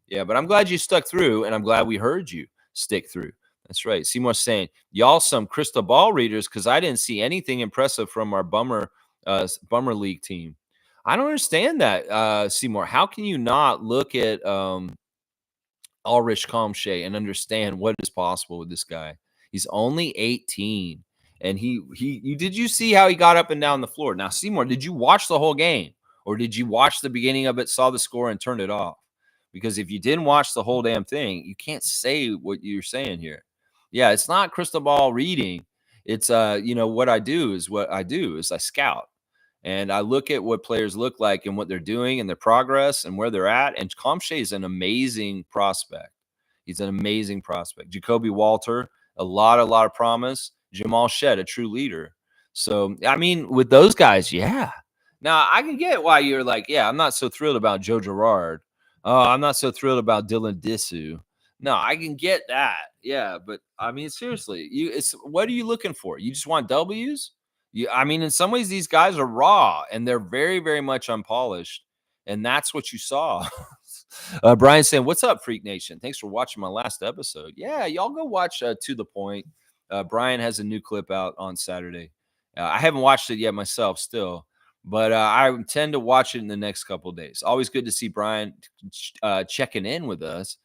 Yeah, but I'm glad you stuck through, and I'm glad we heard you stick through. That's right. Seymour's saying, y'all some crystal ball readers because I didn't see anything impressive from our bummer league team. I don't understand that, Seymour. How can you not look at Ulrich Kamshay and understand what is possible with this guy? He's only 18, and did you see how he got up and down the floor? Now, Seymour, did you watch the whole game, or did you watch the beginning of it, saw the score, and turned it off? Because if you didn't watch the whole damn thing, you can't say what you're saying here. Yeah, it's not crystal ball reading. It's what I do is I scout. And I look at what players look like and what they're doing and their progress and where they're at. And Comshay is an amazing prospect. He's an amazing prospect. Jacoby Walter, a lot of promise. Jamal Shed, a true leader. So, I mean, with those guys, yeah. Now, I can get why you're like, yeah, I'm not so thrilled about Joe Girard. Oh, I'm not so thrilled about Dylan Disu. No, I can get that. Yeah, but I mean, seriously, what are you looking for? You just want W's? I mean, in some ways, these guys are raw and they're very, very much unpolished. And that's what you saw. Brian saying, "What's up, Freak Nation? Thanks for watching my last episode." Yeah, y'all go watch To the Point. Brian has a new clip out on Saturday. I haven't watched it yet myself still, but I intend to watch it in the next couple of days. Always good to see Brian checking in with us.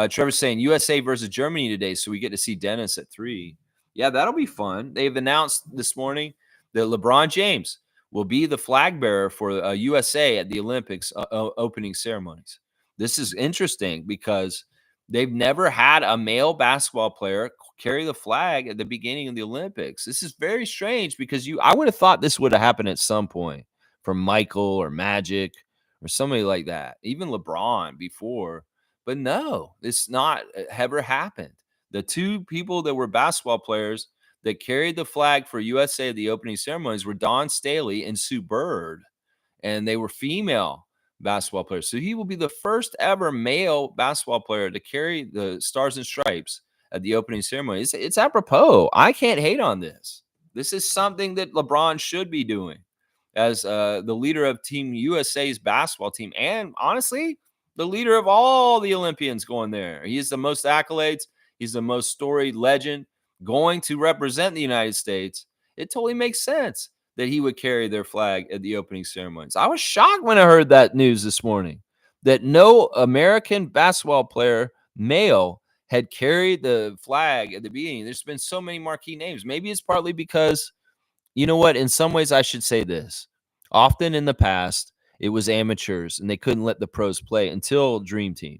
Trevor's saying USA versus Germany today, so we get to see Dennis at 3. Yeah, that'll be fun. They've announced this morning that LeBron James will be the flag bearer for USA at the Olympics opening ceremonies. This is interesting because they've never had a male basketball player carry the flag at the beginning of the Olympics. This is very strange because I would have thought this would have happened at some point from Michael or Magic or somebody like that, even LeBron before. But no, it's not ever happened. The two people that were basketball players that carried the flag for USA at the opening ceremonies were Don Staley and Sue Bird, and they were female basketball players. So he will be the first ever male basketball player to carry the Stars and Stripes at the opening ceremony. It's apropos. I can't hate on this. This is something that LeBron should be doing as the leader of Team USA's basketball team, and honestly, the leader of all the Olympians going there. He has the most accolades. He's the most storied legend going to represent the United States. It totally makes sense that he would carry their flag at the opening ceremonies. I was shocked when I heard that news this morning that no American basketball player, male, had carried the flag at the beginning. There's been so many marquee names. Maybe it's partly because, you know what, in some ways I should say this. Often in the past, It was amateurs, and they couldn't let the pros play until Dream Team.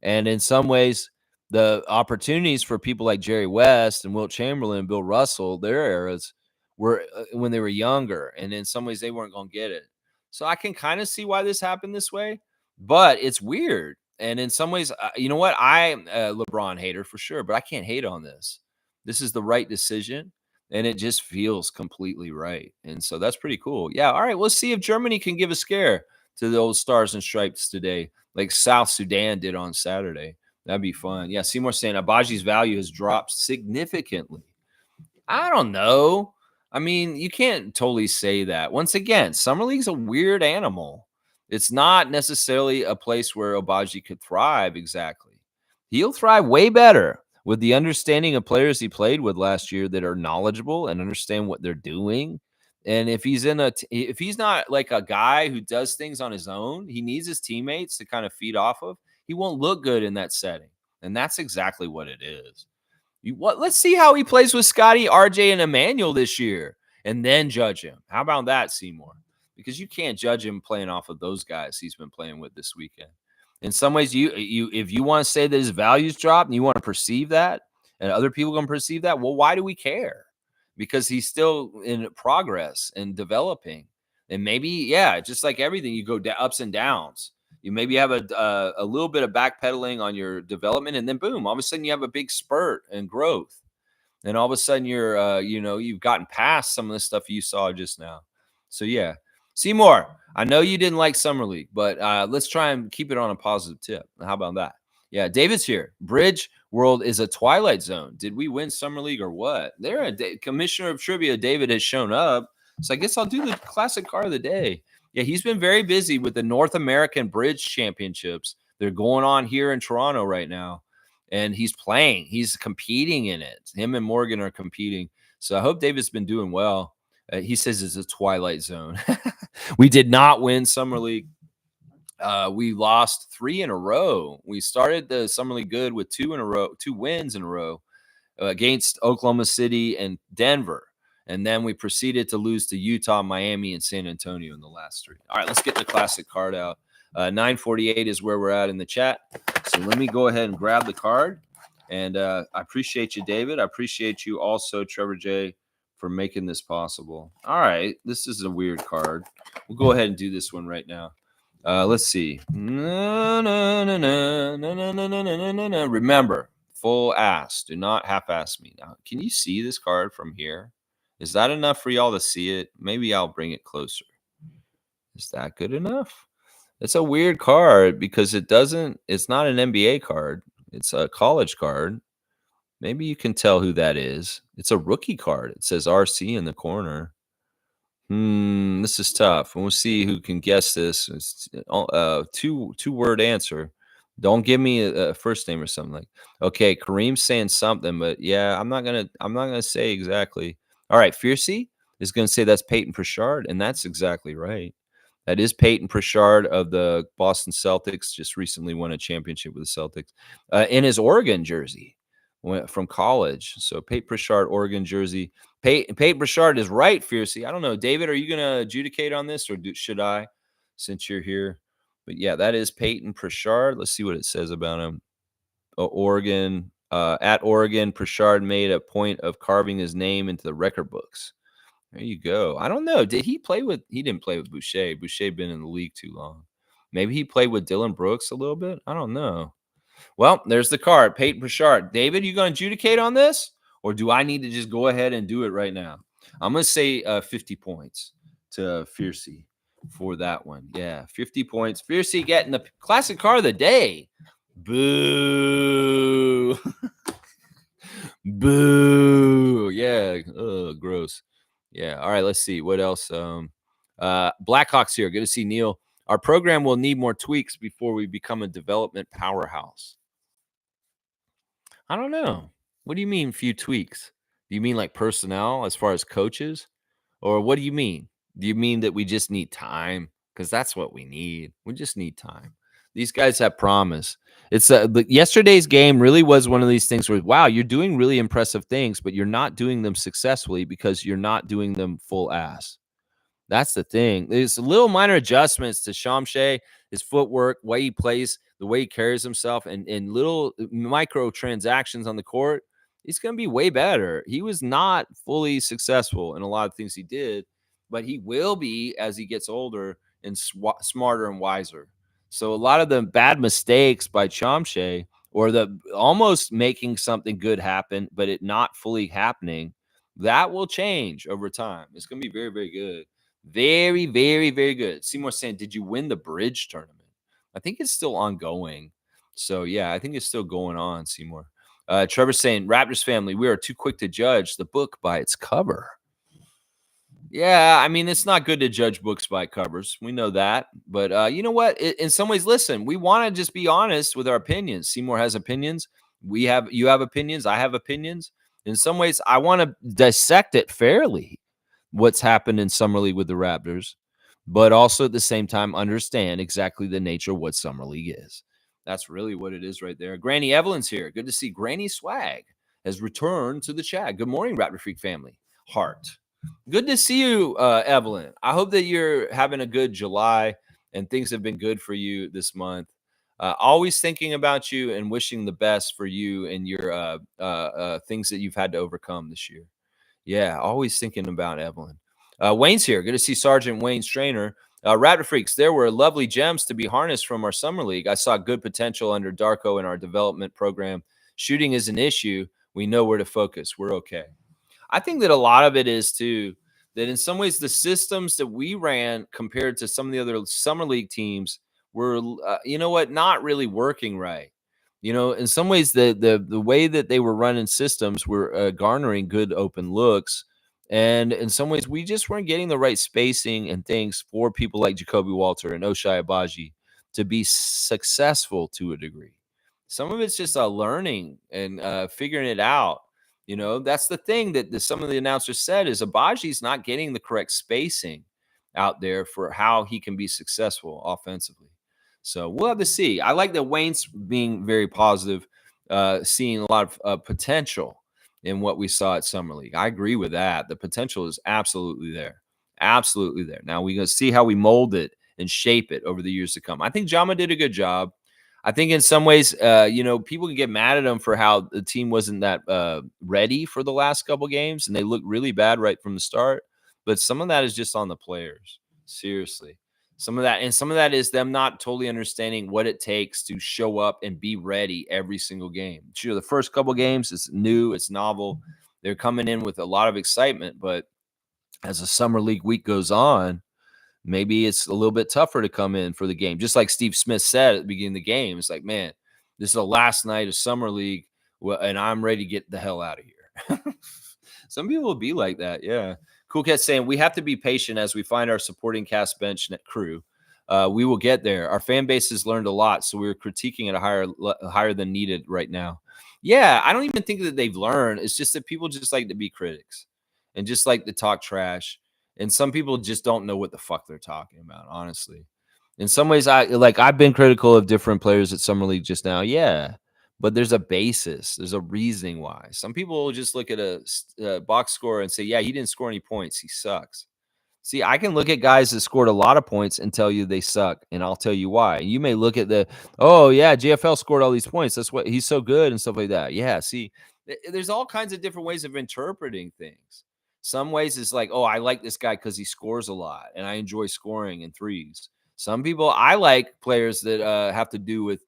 And in some ways, the opportunities for people like Jerry West and Wilt Chamberlain, Bill Russell, their eras were when they were younger, and in some ways they weren't going to get it. So I can kind of see why this happened this way, but it's weird. And in some ways, you know what? I'm a LeBron hater for sure, but I can't hate on this. This is the right decision, and it just feels completely right. And so that's pretty cool. Yeah. All right. Let's see if Germany can give a scare to the old Stars and Stripes today, like South Sudan did on Saturday. That'd be fun. Yeah, Seymour saying Abaji's value has dropped significantly. I don't know. I mean, you can't totally say that. Once again, Summer League's a weird animal. It's not necessarily a place where Abaji could thrive exactly. He'll thrive way better with the understanding of players he played with last year that are knowledgeable and understand what they're doing. And if if he's not like a guy who does things on his own, he needs his teammates to kind of feed off of. He won't look good in that setting. And that's exactly what it is. Let's see how he plays with Scotty, RJ, and Emmanuel this year, and then judge him. How about that, Seymour? Because you can't judge him playing off of those guys he's been playing with this weekend. In some ways, you if you want to say that his values dropped and you want to perceive that, and other people going to perceive that, well, why do we care? Because he's still in progress and developing, and maybe just like everything, you go ups and downs. You maybe have a little bit of backpedaling on your development, and then boom, all of a sudden you have a big spurt and growth. And all of a sudden you're, you've gotten past some of the stuff you saw just now. So yeah, Seymour, I know you didn't like Summer League, but let's try and keep it on a positive tip. How about that? Yeah, David's here. Bridge World is a twilight zone. Did we win Summer League or what? There, Commissioner of Trivia David has shown up. So I guess I'll do the classic car of the day. Yeah, he's been very busy with the North American Bridge Championships. They're going on here in Toronto right now. And he's playing. He's competing in it. Him and Morgan are competing. So I hope David's been doing well. He says it's a twilight zone. We did not win Summer League. We lost 3 in a row. We started the Summer League good with 2 wins in a row against Oklahoma City and Denver. And then we proceeded to lose to Utah, Miami, and San Antonio in the last 3. All right, let's get the classic card out. 948 is where we're at in the chat. So let me go ahead and grab the card. And I appreciate you, David. I appreciate you also, Trevor J., for making this possible. All right, this is a weird card. We'll go ahead and do this one right now. Let's see. Remember, full ass. Do not half-ass me. Now, can you see this card from here? Is that enough for y'all to see it? Maybe I'll bring it closer. Is that good enough? It's a weird card because it's not an NBA card. It's a college card. Maybe you can tell who that is. It's a rookie card. It says RC in the corner. This is tough. We'll see who can guess this. It's two-word answer. Don't give me a first name or something like. Okay, Kareem's saying something, but yeah, I'm not gonna say exactly. All right, Fiercey is gonna say that's Peyton Pritchard, and that's exactly right. That is Peyton Pritchard of the Boston Celtics. Just recently won a championship with the Celtics in his Oregon jersey from college. So Peyton Pritchard, Oregon jersey. Peyton Pritchard is right, Fiercey. I don't know. David, are you going to adjudicate on this or should I since you're here? But yeah, that is Peyton Pritchard. Let's see what it says about him. Oregon, at Oregon, Pritchard made a point of carving his name into the record books. There you go. I don't know. He didn't play with Boucher. Boucher been in the league too long. Maybe he played with Dylan Brooks a little bit. I don't know. Well, there's the card. Peyton Pritchard. David, you going to adjudicate on this? Or do I need to just go ahead and do it right now? I'm going to say 50 points to Fiercey for that one. Yeah, 50 points. Fiercey getting the classic car of the day. Boo. Boo. Yeah. Oh, gross. Yeah. All right. Let's see. What else? Blackhawks here. Good to see Neil. Our program will need more tweaks before we become a development powerhouse. I don't know. What do you mean few tweaks? Do you mean like personnel as far as coaches? Or what do you mean? Do you mean that we just need time? Because that's what we need. We just need time. These guys have promise. It's yesterday's game really was one of these things where, wow, you're doing really impressive things, but you're not doing them successfully because you're not doing them full ass. That's the thing. There's little minor adjustments to Shamshay, his footwork, way he plays, the way he carries himself, and little micro transactions on the court. He's going to be way better. He was not fully successful in a lot of things he did, but he will be as he gets older and smarter and wiser. So a lot of the bad mistakes by Shamshay, or the almost making something good happen, but it not fully happening, that will change over time. It's going to be very, very good. Very, very, very good. Seymour saying, did you win the bridge tournament? I think it's still ongoing. So, yeah, I think it's still going on, Seymour. Trevor saying, Raptors family, we are too quick to judge the book by its cover. Yeah, I mean, it's not good to judge books by covers. We know that. But you know what? In some ways, listen, we want to just be honest with our opinions. Seymour has opinions. You have opinions. I have opinions. In some ways, I want to dissect it fairly, what's happened in Summer League with the Raptors, but also at the same time understand exactly the nature of what Summer League is. That's really what it is right there. Granny Evelyn's here. Good to see Granny Swag has returned to the chat. Good morning, Raptor Freak family. Heart. Good to see you, Evelyn. I hope that you're having a good July and things have been good for you this month. Always thinking about you and wishing the best for you and your things that you've had to overcome this year. Yeah, always thinking about Evelyn. Wayne's here. Good to see Sergeant Wayne Strainer. Raptor Freaks, there were lovely gems to be harnessed from our summer league. I saw good potential under Darko in our development program. Shooting is an issue. We know where to focus. We're okay. I think that a lot of it is too that in some ways the systems that we ran compared to some of the other summer league teams were, you know what, not really working right. You know, in some ways the way that they were running systems were garnering good open looks, and in some ways we just weren't getting the right spacing and things for people like Jacoby Walter and Oshai Abaji to be successful to a degree. Some of it's just a learning and figuring it out. You know, that's the thing that some of the announcers said is Abaji's not getting the correct spacing out there for how he can be successful offensively. So we'll have to see. I like that Wayne's being very positive, seeing a lot of potential in what we saw at Summer League. I agree with that. The potential is absolutely there. Absolutely there. Now we're going to see how we mold it and shape it over the years to come. I think Jama did a good job. I think in some ways, you know, people can get mad at him for how the team wasn't that ready for the last couple games, and they looked really bad right from the start. But some of that is just on the players. Seriously. Some of that is them not totally understanding what it takes to show up and be ready every single game. Sure, the first couple games, it's new, it's novel. They're coming in with a lot of excitement, but as the summer league week goes on, maybe it's a little bit tougher to come in for the game. Just like Steve Smith said at the beginning of the game, it's like, man, this is the last night of summer league, and I'm ready to get the hell out of here. Some people will be like that, yeah. Cool Cat saying we have to be patient as we find our supporting cast bench crew. We will get there. Our fan base has learned a lot, so we're critiquing at a higher than needed right now. Yeah, I don't even think that they've learned. It's just that people just like to be critics and just like to talk trash. And some people just don't know what the fuck they're talking about, honestly. In some ways, I've been critical of different players at Summer League just now. Yeah. But there's a basis. There's a reasoning why. Some people will just look at a box score and say, yeah, he didn't score any points. He sucks. See, I can look at guys that scored a lot of points and tell you they suck, and I'll tell you why. You may look at oh, yeah, JFL scored all these points. That's what he's so good and stuff like that. Yeah, see, there's all kinds of different ways of interpreting things. Some ways it's like, oh, I like this guy because he scores a lot, and I enjoy scoring in threes. Some people, I like players that have to do with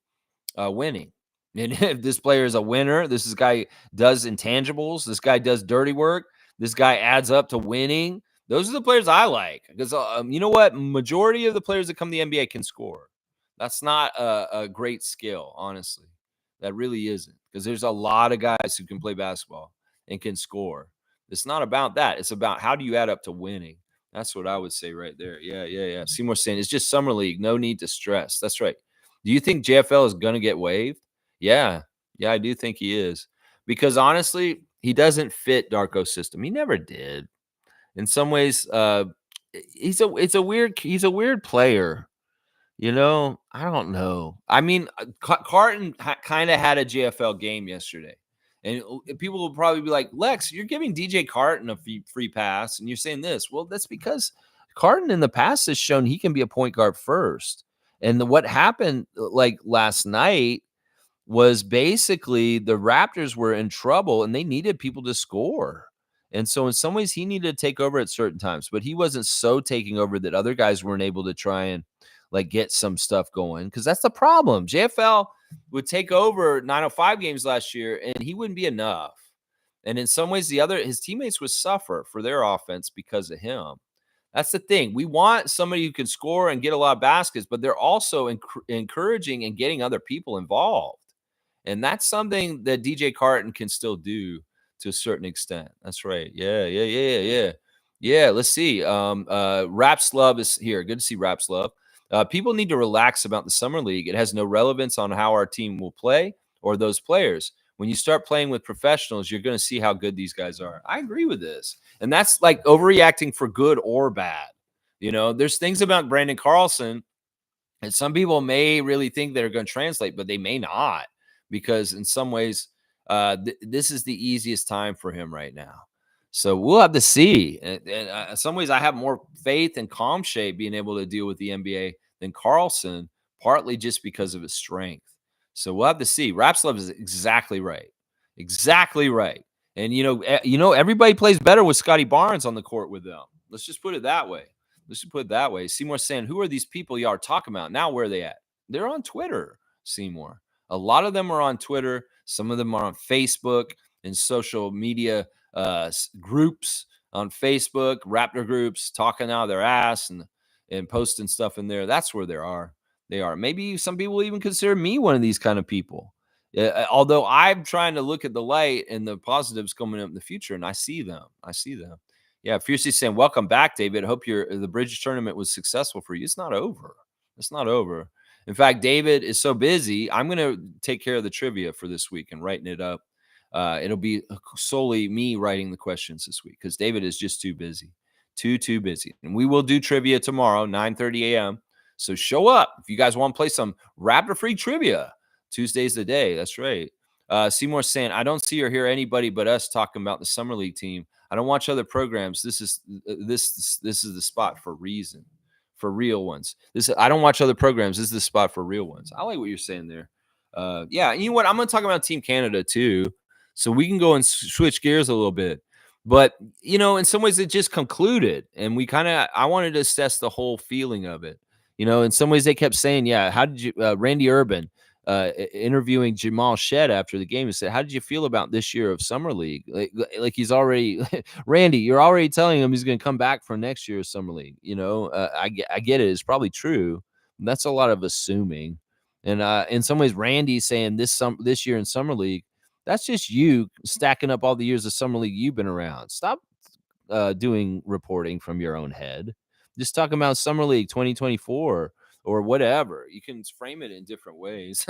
winning. And if this player is a winner, this guy does intangibles, this guy does dirty work, this guy adds up to winning. Those are the players I like because you know what? Majority of the players that come to the NBA can score. That's not a great skill, honestly. That really isn't, because there's a lot of guys who can play basketball and can score. It's not about that. It's about how do you add up to winning. That's what I would say right there. Yeah. Seymour saying it's just summer league. No need to stress. That's right. Do you think JFL is going to get waived? Yeah, I do think he is, because honestly, he doesn't fit Darko's system. He never did. In some ways, he's a weird player. You know, I don't know. I mean, Carton kind of had a JFL game yesterday, and people will probably be like, "Lex, you're giving DJ Carton a free pass, and you're saying this." Well, that's because Carton in the past has shown he can be a point guard first. And what happened like last night was basically the Raptors were in trouble and they needed people to score. And so in some ways he needed to take over at certain times, but he wasn't so taking over that other guys weren't able to try and like get some stuff going, because that's the problem. JFL would take over 905 games last year and he wouldn't be enough. And in some ways his teammates would suffer for their offense because of him. That's the thing. We want somebody who can score and get a lot of baskets, but they're also encouraging and getting other people involved. And that's something that DJ Carton can still do to a certain extent. That's right. Yeah. Yeah, let's see. Raps Love is here. Good to see Raps Love. People need to relax about the summer league. It has no relevance on how our team will play or those players. When you start playing with professionals, you're going to see how good these guys are. I agree with this. And that's like overreacting for good or bad. You know, there's things about Brandon Carlson, and some people may really think they're going to translate, but they may not, because in some ways, this is the easiest time for him right now. So we'll have to see. And in some ways, I have more faith in Calm Shape being able to deal with the NBA than Carlson, partly just because of his strength. So we'll have to see. Rapslove is exactly right. Exactly right. And, everybody plays better with Scotty Barnes on the court with them. Let's just put it that way. Seymour saying, who are these people y'all are talking about? Now, where are they at? They're on Twitter, Seymour. A lot of them are on Twitter. Some of them are on Facebook and social media groups on Facebook, Raptor groups, talking out of their ass and posting stuff in there. That's where they are. Maybe some people even consider me one of these kind of people. Although I'm trying to look at the light and the positives coming up in the future, and I see them. Yeah, Fiercely saying, welcome back, David. I hope the Bridge tournament was successful for you. It's not over. In fact, David is so busy, I'm going to take care of the trivia for this week and writing it up. It'll be solely me writing the questions this week because David is just too busy. Too busy. And we will do trivia tomorrow, 9:30 a.m. So show up if you guys want to play some Raptor-free trivia. Tuesday's the day. That's right. Seymour saying, I don't see or hear anybody but us talking about the Summer League team. I don't watch other programs. This is the spot for real ones. I don't watch other programs. This is the spot for real ones. I like what you're saying there. Yeah, you know what? I'm going to talk about Team Canada too, so we can go and switch gears a little bit. But in some ways, it just concluded, and I wanted to assess the whole feeling of it. In some ways, they kept saying, "Yeah, how did you?" Randy Urban interviewing Jamal Shed after the game and said, how did you feel about this year of Summer League? Like he's already Randy, you're already telling him he's going to come back for next year's Summer League. I get it. It's probably true. That's a lot of assuming. And in some ways, Randy's saying this year in Summer League, that's just you stacking up all the years of Summer League you've been around. Stop doing reporting from your own head. Just talking about Summer League 2024 or whatever. You can frame it in different ways.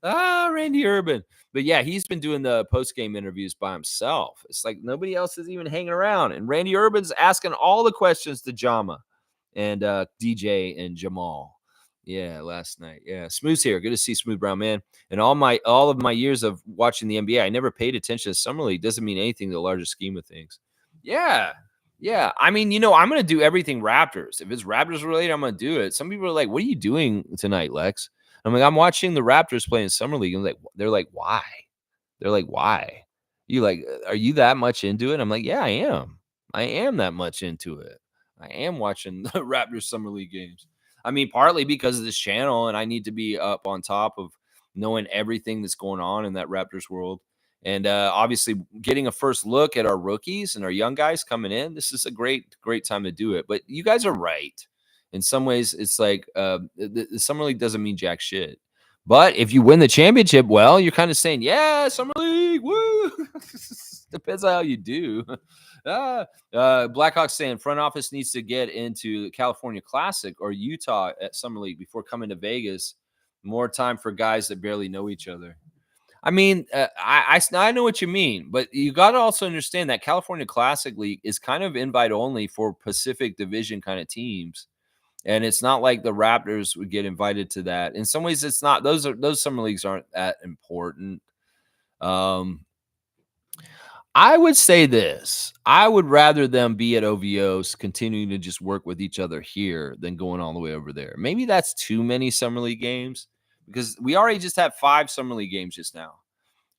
Randy Urban. But yeah, he's been doing the post-game interviews by himself. It's like nobody else is even hanging around. And Randy Urban's asking all the questions to Jama and DJ and Jamal. Yeah, last night. Yeah, Smooth's here. Good to see Smooth Brown Man. And all of my years of watching the NBA, I never paid attention to Summer League. Doesn't mean anything to the larger scheme of things. Yeah. I mean, I'm going to do everything Raptors. If it's Raptors related, I'm going to do it. Some people are like, what are you doing tonight, Lex? I'm like, I'm watching the Raptors play in Summer League. And they're like, why? You like, are you that much into it? I'm like, yeah, I am. I am that much into it. I am watching the Raptors Summer League games. I mean, partly because of this channel, and I need to be up on top of knowing everything that's going on in that Raptors world. And obviously getting a first look at our rookies and our young guys coming in, this is a great time to do it. But you guys are right. In some ways, it's like the Summer League doesn't mean jack shit. But if you win the championship, well, you're kind of saying, yeah, Summer League, woo. Depends on how you do. Blackhawks saying front office needs to get into California Classic or Utah at Summer League before coming to Vegas. More time for guys that barely know each other. I mean, I know what you mean, but you got to also understand that California Classic League is kind of invite only for Pacific Division kind of teams. And it's not like the Raptors would get invited to that. In some ways, it's not. Those summer leagues aren't that important. I would say this. I would rather them be at OVOs continuing to just work with each other here than going all the way over there. Maybe that's too many summer league games because we already just had 5 summer league games just now.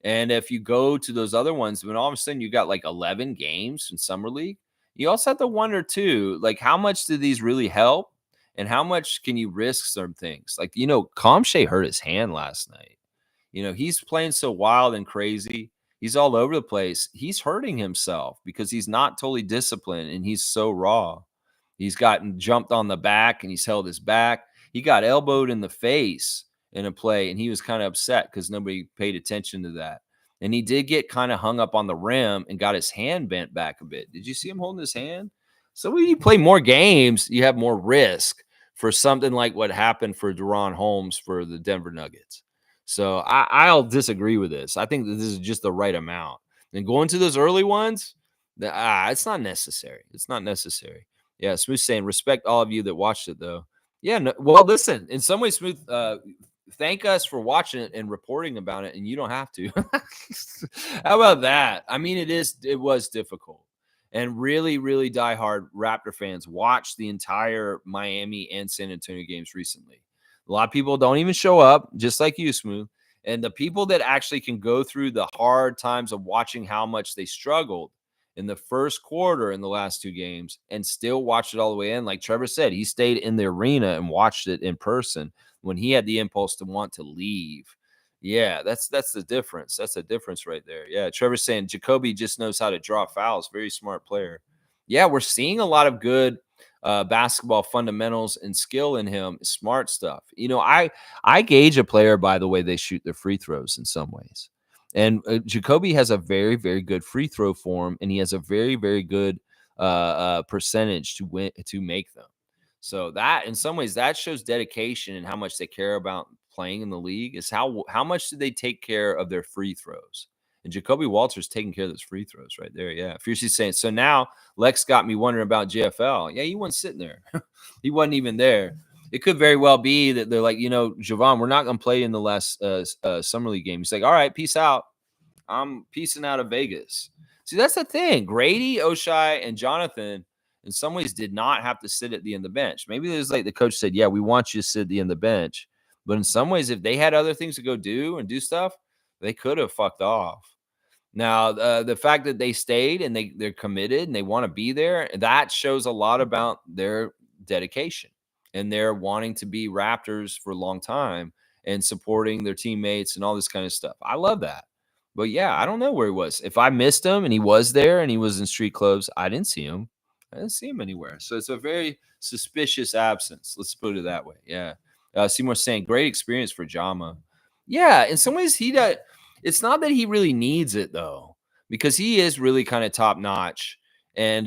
And if you go to those other ones, when all of a sudden you got like 11 games in summer league, you also have to wonder too, like how much do these really help, and how much can you risk some things? Like Comshay hurt his hand last night. He's playing so wild and crazy. He's all over the place. He's hurting himself because he's not totally disciplined and he's so raw. He's gotten jumped on the back and he's held his back. He got elbowed in the face in a play and he was kind of upset because nobody paid attention to that. And he did get kind of hung up on the rim and got his hand bent back a bit. Did you see him holding his hand? So when you play more games, you have more risk for something like what happened for Deron Holmes for the Denver Nuggets. So I'll disagree with this. I think that this is just the right amount. And going to those early ones, it's not necessary. It's not necessary. Yeah, Smooth saying, respect all of you that watched it, though. Yeah, no, well, listen, in some ways, Smooth, thank us for watching it and reporting about it, and you don't have to. How about that? I mean, it was difficult. And really, really diehard Raptor fans watched the entire Miami and San Antonio games recently. A lot of people don't even show up, just like you, Smooth. And the people that actually can go through the hard times of watching how much they struggled in the first quarter in the last 2 games and still watched it all the way in. Like Trevor said, he stayed in the arena and watched it in person when he had the impulse to want to leave. Yeah, that's the difference. That's the difference right there. Yeah, Trevor's saying Jacoby just knows how to draw fouls. Very smart player. Yeah, we're seeing a lot of good basketball fundamentals and skill in him. Smart stuff. I gauge a player by the way they shoot their free throws in some ways. And Jacoby has a very, very good free throw form, and he has a very, very good percentage to make them. So that, in some ways, that shows dedication and how much they care about playing in the league. Is how much do they take care of their free throws? And Jacoby Walters taking care of those free throws right there. Yeah, Fiercely saying. So now Lex got me wondering about JFL. Yeah, he wasn't sitting there. He wasn't even there. It could very well be that they're like, Javon, we're not going to play in the last summer league game. He's like, all right, peace out. I'm peacing out of Vegas. See, that's the thing. Grady, Oshai, and Jonathan, in some ways, did not have to sit at the end of the bench. Maybe there's like the coach said, yeah, we want you to sit at the end of the bench. But in some ways, if they had other things to go do and do stuff, they could have fucked off. Now, the fact that they stayed and they're committed and they want to be there, that shows a lot about their dedication and their wanting to be Raptors for a long time and supporting their teammates and all this kind of stuff. I love that. But yeah, I don't know where he was. If I missed him and he was there and he was in street clothes, I didn't see him. I didn't see him anywhere. So it's a very suspicious absence. Let's put it that way. Yeah. Seymour saying, great experience for Jama. Yeah, in some ways, it's not that he really needs it, though, because he is really kind of top notch. And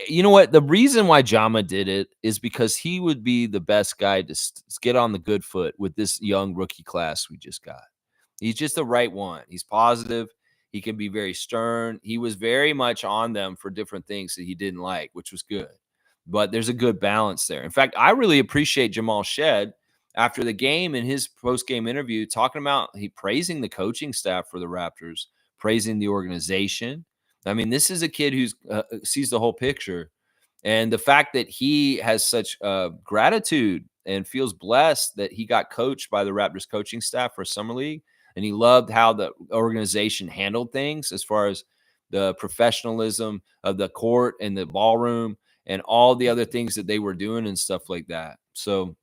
you know what? The reason why Jama did it is because he would be the best guy to get on the good foot with this young rookie class we just got. He's just the right one. He's positive. He can be very stern. He was very much on them for different things that he didn't like, which was good. But there's a good balance there. In fact, I really appreciate Jamal Shed after the game in his post-game interview talking about praising the coaching staff for the Raptors, praising the organization. I mean, this is a kid who sees the whole picture. And the fact that he has such gratitude and feels blessed that he got coached by the Raptors coaching staff for Summer League. And he loved how the organization handled things as far as the professionalism of the court and the ballroom and all the other things that they were doing and stuff like that. So,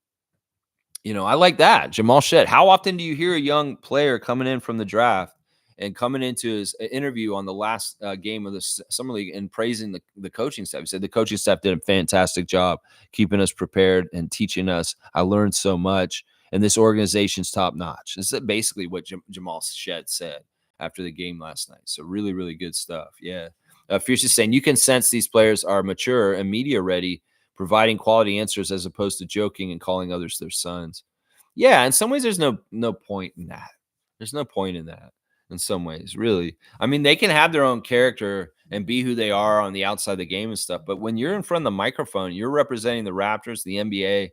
I like that. Jamal Shed. How often do you hear a young player coming in from the draft and coming into his interview on the last game of the Summer League and praising the coaching staff? He said the coaching staff did a fantastic job keeping us prepared and teaching us. I learned so much, and this organization's top notch. This is basically what Jamal Shed said after the game last night. So really, really good stuff. Yeah. Fierce is saying you can sense these players are mature and media ready, providing quality answers as opposed to joking and calling others their sons. Yeah, in some ways, there's no point in that. There's no point in that. In some ways, really. I mean, they can have their own character and be who they are on the outside of the game and stuff. But when you're in front of the microphone, you're representing the Raptors, the NBA.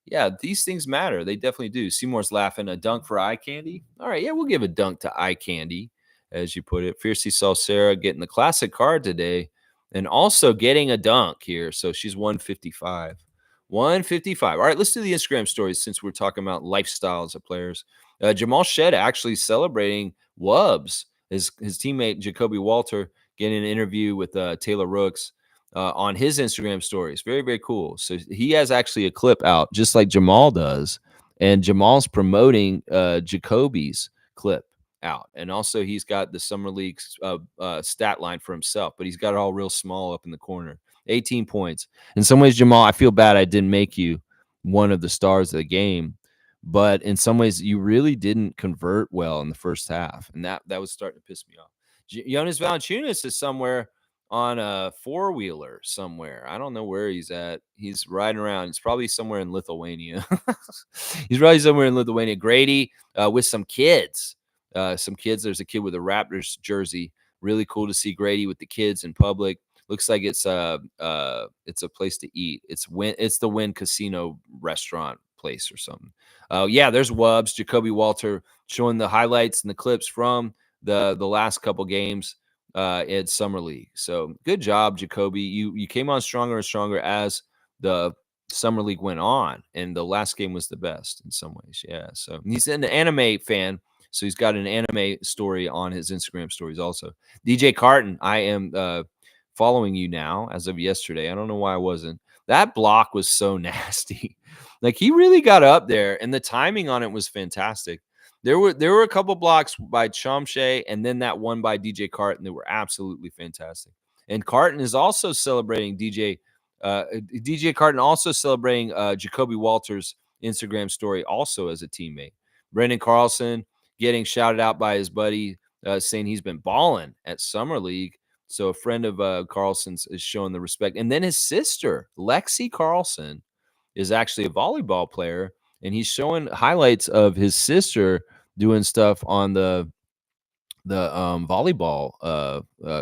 Yeah, these things matter. They definitely do. Seymour's laughing. A dunk for eye candy. All right, yeah, we'll give a dunk to eye candy. as you put it. Fiercey saw Sarah getting the classic card today and also getting a dunk here. So she's 155. 155. All right, let's do the Instagram stories since we're talking about lifestyles of players. Jamal Shed actually celebrating Wubs, his teammate Jacoby Walter getting an interview with Taylor Rooks on his Instagram stories. Very, very cool. So he has actually a clip out just like Jamal does. And Jamal's promoting Jacoby's clip out. And also he's got the Summer League stat line for himself, but he's got it all real small up in the corner. 18 points. In some ways, Jamal, I feel bad I didn't make you one of the stars of the game, but in some ways, you really didn't convert well in the first half, and that was starting to piss me off. Jonas Valanciunas is somewhere on a four-wheeler somewhere. I don't know where he's at. He's riding around. It's probably somewhere in Lithuania. He's probably somewhere in Lithuania. Grady with some kids. There's a kid with a Raptors jersey. Really cool to see Grady with the kids in public. Looks like it's a place to eat. It's the Wynn Casino restaurant place or something. Yeah, there's Wubs, Jacoby Walter showing the highlights and the clips from the last couple games at Summer League. So good job, Jacoby. You came on stronger and stronger as the Summer League went on, and the last game was the best in some ways. Yeah. So he's an anime fan. So he's got an anime story on his Instagram stories also. DJ Carton, I am following you now as of yesterday. I don't know why I wasn't. That block was so nasty. Like he really got up there, and the timing on it was fantastic. There were a couple blocks by Chomshay, and then that one by DJ Carton that were absolutely fantastic. And Carton is also celebrating DJ Carton also celebrating Jacoby Walters' Instagram story also as a teammate. Brendan Carlson getting shouted out by his buddy saying he's been balling at Summer League. So a friend of Carlson's is showing the respect. And then his sister, Lexi Carlson, is actually a volleyball player, and he's showing highlights of his sister doing stuff on the volleyball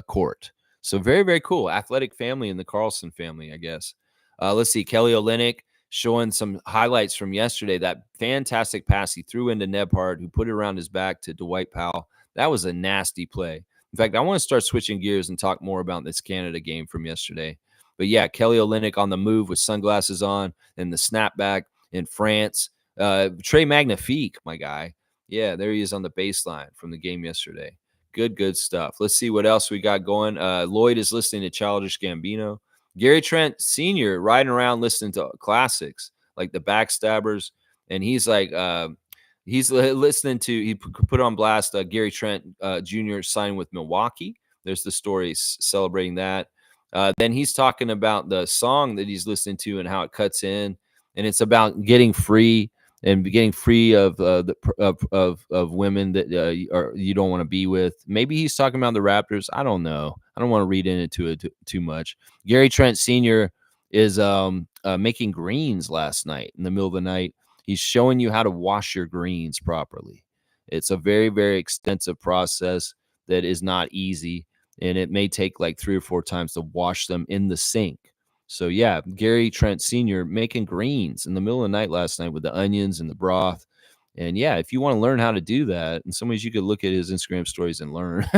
court. So very, very cool. Athletic family in the Carlson family, I guess. Let's see. Kelly Olynyk showing some highlights from yesterday. That fantastic pass he threw into Nebhard, who put it around his back to Dwight Powell. That was a nasty play. In fact, I want to start switching gears and talk more about this Canada game from yesterday. But yeah, Kelly Olynyk on the move with sunglasses on and the snapback in France. Trey Magnifique, my guy. Yeah, there he is on the baseline from the game yesterday. Good stuff. Let's see what else we got going. Lloyd is listening to Childish Gambino. Gary Trent Sr. riding around listening to classics like the Backstabbers. And he's like, he's listening to, he put on blast Gary Trent Jr. signing with Milwaukee. There's the story celebrating that. Then he's talking about the song that he's listening to and how it cuts in. And it's about getting free and getting free of women that you don't want to be with. Maybe he's talking about the Raptors. I don't know. I don't want to read into it too much. Gary Trent Sr. is making greens last night in the middle of the night. He's showing you how to wash your greens properly. It's a very, very extensive process that is not easy, and it may take like 3 or 4 times to wash them in the sink. So, yeah, Gary Trent Sr. making greens in the middle of the night last night with the onions and the broth. And, yeah, if you want to learn how to do that, in some ways you could look at his Instagram stories and learn.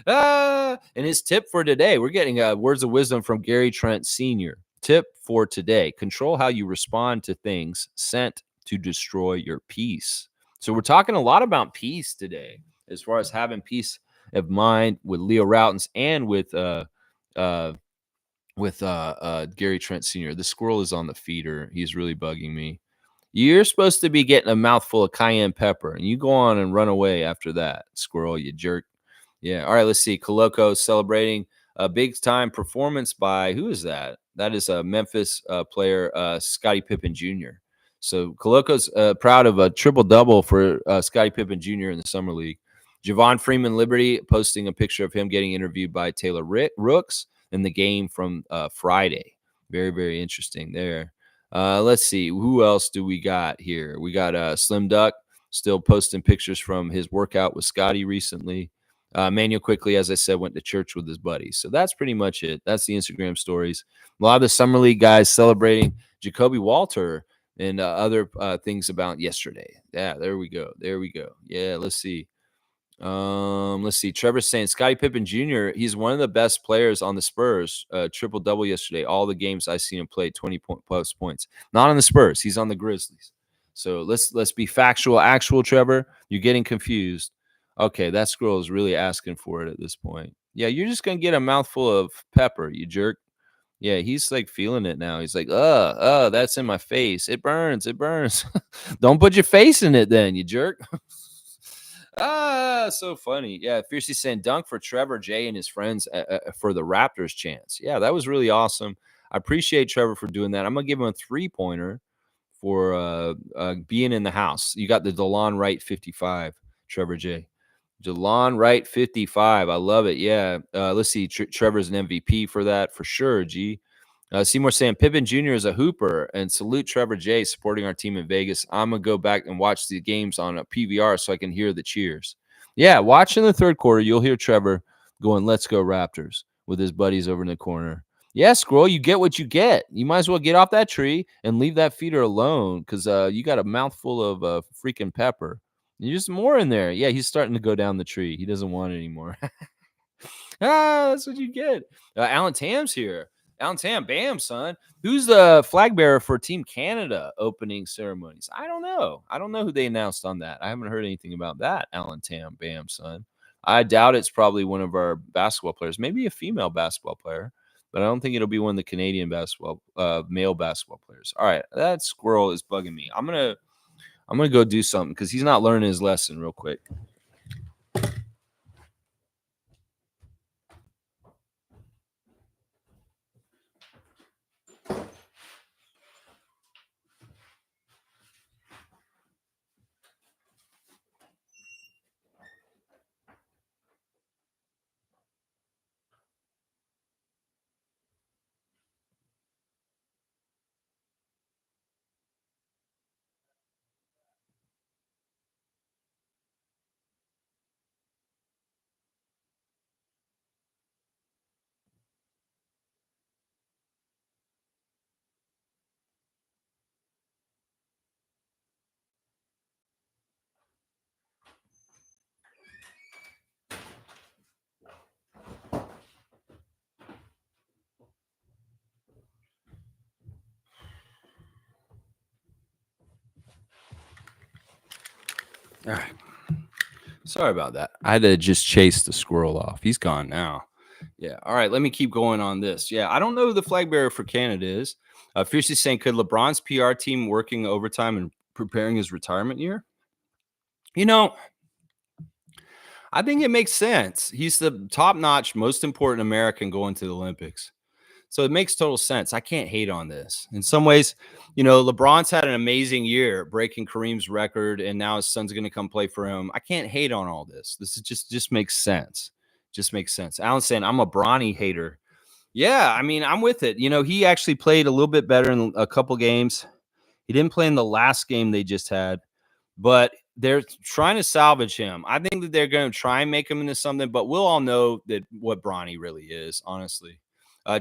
And his tip for today, we're getting words of wisdom from Gary Trent Sr. Tip for today, control how you respond to things sent to destroy your peace. So we're talking a lot about peace today as far as having peace of mind with Leo Routens and with Gary Trent Sr. The squirrel is on the feeder. He's really bugging me. You're supposed to be getting a mouthful of cayenne pepper, and you go on and run away after that, squirrel, you jerk. Yeah. All right, let's see. Coloco celebrating a big-time performance by, who is that? That is a Memphis player, Scottie Pippen Jr. So Coloco's proud of a triple-double for Scottie Pippen Jr. in the Summer League. Javon Freeman Liberty posting a picture of him getting interviewed by Taylor Rooks in the game from Friday. Very, very interesting there. Let's see. Who else do we got here? We got Slim Duck still posting pictures from his workout with Scotty recently. Manuel quickly, as I said, went to church with his buddies. So that's pretty much it. That's the Instagram stories. A lot of the Summer League guys celebrating Jacoby Walter and other things about yesterday. Yeah, there we go. Yeah, let's see. Let's see. Trevor's saying Scottie Pippen Jr. He's one of the best players on the Spurs. Triple double yesterday. All the games I seen him play, 20 plus points. Not on the Spurs. He's on the Grizzlies. So let's be factual. Actual Trevor, you're getting confused. Okay, that squirrel is really asking for it at this point. Yeah, you're just gonna get a mouthful of pepper, you jerk. Yeah, he's like feeling it now. He's like, that's in my face. It burns. It burns. Don't put your face in it then, you jerk. So funny. Yeah, Fiercely saying dunk for Trevor J and his friends for the Raptors chance. Yeah, that was really awesome. I appreciate Trevor for doing that. I'm gonna give him a 3-pointer for being in the house. You got the DeLon Wright 55, Trevor J. DeLon Wright 55. I love it. Yeah. Let's see. Trevor's an MVP for that for sure. G. Seymour saying Pippen Jr. is a hooper and salute Trevor J supporting our team in Vegas. I'm going to go back and watch the games on a PVR so I can hear the cheers. Yeah, watch in the third quarter. You'll hear Trevor going, "Let's go Raptors" with his buddies over in the corner. Yeah, Squirrel, you get what you get. You might as well get off that tree and leave that feeder alone because you got a mouthful of freaking pepper. You just more in there. Yeah, he's starting to go down the tree. He doesn't want it anymore. That's what you get. Alan Tam's here. Alan Tam, bam, son. Who's the flag bearer for Team Canada opening ceremonies? I don't know. I don't know who they announced on that. I haven't heard anything about that, Alan Tam, bam, son. I doubt it's probably one of our basketball players, maybe a female basketball player, but I don't think it'll be one of the Canadian basketball, male basketball players. All right, that squirrel is bugging me. I'm gonna go do something because he's not learning his lesson real quick. All right. Sorry about that. I had to just chase the squirrel off. He's gone now. Yeah. All right. Let me keep going on this. Yeah. I don't know who the flag bearer for Canada is. Fiercely saying, could LeBron's PR team working overtime and preparing his retirement year? You know, I think it makes sense. He's the top notch, most important American going to the Olympics. So it makes total sense. I can't hate on this. In some ways, LeBron's had an amazing year, breaking Kareem's record, and now his son's going to come play for him. I can't hate on all this. This is just makes sense. Just makes sense. Alan's saying I'm a Bronny hater. Yeah, I mean, I'm with it. He actually played a little bit better in a couple games. He didn't play in the last game they just had, but they're trying to salvage him. I think that they're going to try and make him into something, but we'll all know that what Bronny really is, honestly.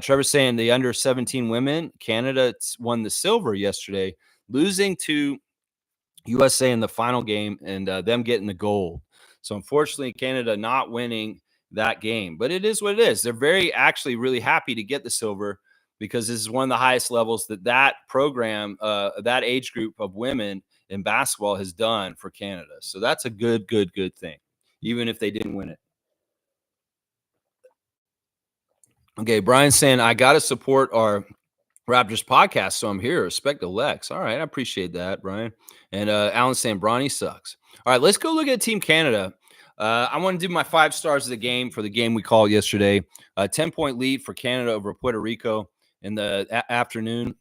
Trevor's saying the under 17 women, Canada won the silver yesterday, losing to USA in the final game and them getting the gold. So unfortunately, Canada not winning that game, but it is what it is. They're actually really happy to get the silver because this is one of the highest levels that program, that age group of women in basketball has done for Canada. So that's a good thing, even if they didn't win it. Okay, Brian's saying I got to support our Raptors podcast, so I'm here. Respect to Lex. All right, I appreciate that, Brian. And Alan's saying Bronny sucks. All right, let's go look at Team Canada. I want to do my 5 stars of the game for the game we called yesterday. 10-point lead for Canada over Puerto Rico in the afternoon.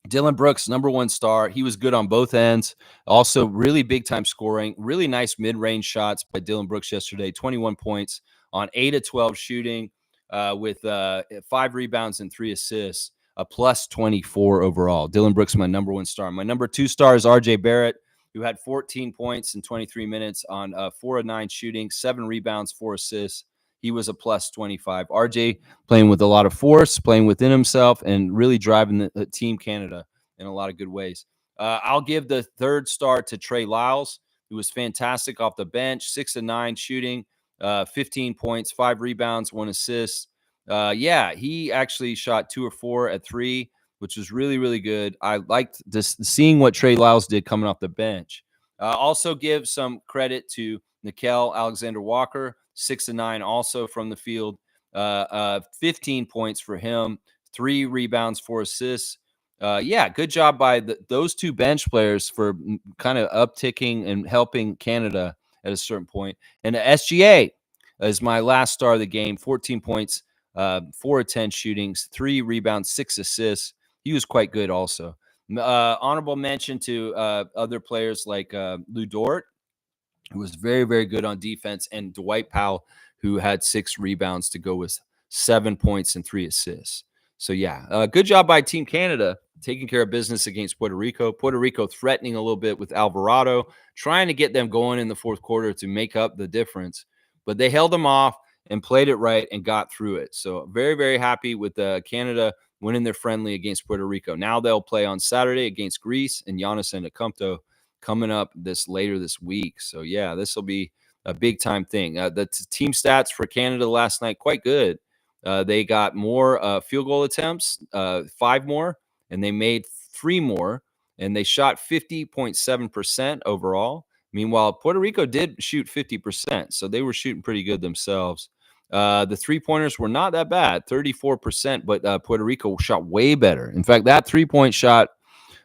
Dylan Brooks, number 1 star. He was good on both ends. Also, really big time scoring. Really nice mid-range shots by Dylan Brooks yesterday. 21 points on 8 of 12 shooting with 5 rebounds and 3 assists. A plus 24 overall. Dylan Brooks, my number 1 star. My number 2 star is RJ Barrett, who had 14 points in 23 minutes on 4 of 9 shooting, 7 rebounds, 4 assists. He was a plus 25. RJ playing with a lot of force, playing within himself, and really driving the Team Canada in a lot of good ways. I'll give the 3rd star to Trey Lyles. who was fantastic off the bench, 6 of 9 shooting, 15 points, 5 rebounds, 1 assist. Yeah, he actually shot 2 or 4 at 3, which was really, really good. I liked this, seeing what Trey Lyles did coming off the bench. Also give some credit to Nickel Alexander-Walker, 6 of 9 also from the field, 15 points for him, 3 rebounds, 4 assists. Yeah, good job by those two bench players for kind of upticking and helping Canada at a certain point. And the SGA is my last star of the game, 14 points, 4 of 10 shootings, 3 rebounds, 6 assists. He was quite good also. Honorable mention to other players like Lou Dort, who was very, very good on defense, and Dwight Powell, who had 6 rebounds to go with 7 points and 3 assists. So, yeah, good job by Team Canada taking care of business against Puerto Rico. Puerto Rico threatening a little bit with Alvarado, trying to get them going in the fourth quarter to make up the difference. But they held them off and played it right and got through it. So, very, very happy with Canada winning their friendly against Puerto Rico. Now they'll play on Saturday against Greece and Giannis Antetokounmpo coming up later this week. So yeah, this will be a big time thing. The team stats for Canada last night, quite good. They got more field goal attempts, 5 more, and they made 3 more, and they shot 50.7% overall. Meanwhile, Puerto Rico did shoot 50%, so they were shooting pretty good themselves. The 3-pointers were not that bad, 34%, but Puerto Rico shot way better. In fact, that 3-point shot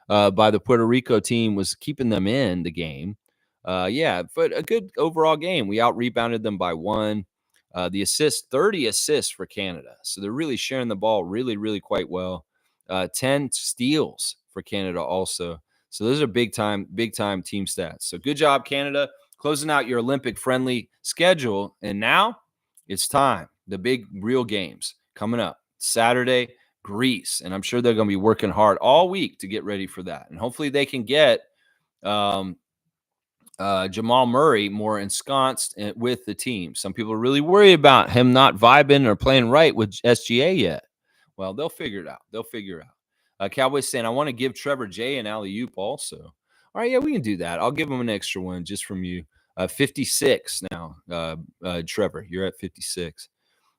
by the Puerto Rico team was keeping them in the game. Yeah, but a good overall game. We out-rebounded them by 1. The assists, 30 assists for Canada. So they're really sharing the ball really, really quite well. 10 steals for Canada also. So those are big time team stats. So good job, Canada, closing out your Olympic-friendly schedule. And now it's time. The big real games coming up Saturday, Greece, and I'm sure they're going to be working hard all week to get ready for that. And hopefully they can get Jamal Murray more ensconced with the team. Some people are really worried about him not vibing or playing right with SGA yet. Well, they'll figure it out. Cowboys saying, I want to give Trevor J an alley-oop also. All right, yeah, we can do that. I'll give him an extra one just from you. 56 now, Trevor. You're at 56.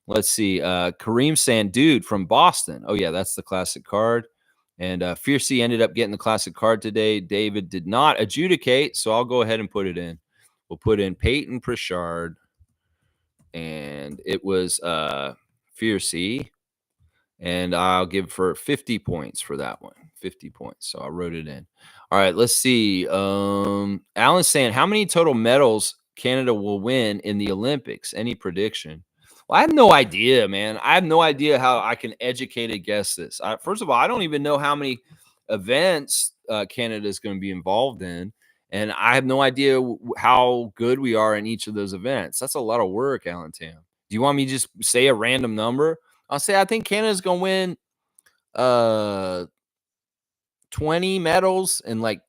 Let's see. Kareem saying, dude, from Boston. Oh, yeah, that's the classic card. And Fiercey ended up getting the classic card today. David did not adjudicate, so I'll go ahead and put it in. We'll put in Peyton Pritchard. And it was Fiercey. And I'll give for 50 points for that one. 50 points. So I wrote it in. All right, let's see. Alan's saying, how many total medals Canada will win in the Olympics? Any prediction? Well, I have no idea, man. I have no idea how I can educated guess this. First of all, I don't even know how many events Canada is going to be involved in. And I have no idea how good we are in each of those events. That's a lot of work, Alan Tam. Do you want me to just say a random number? I'll say I think Canada's going to win 20 medals, and like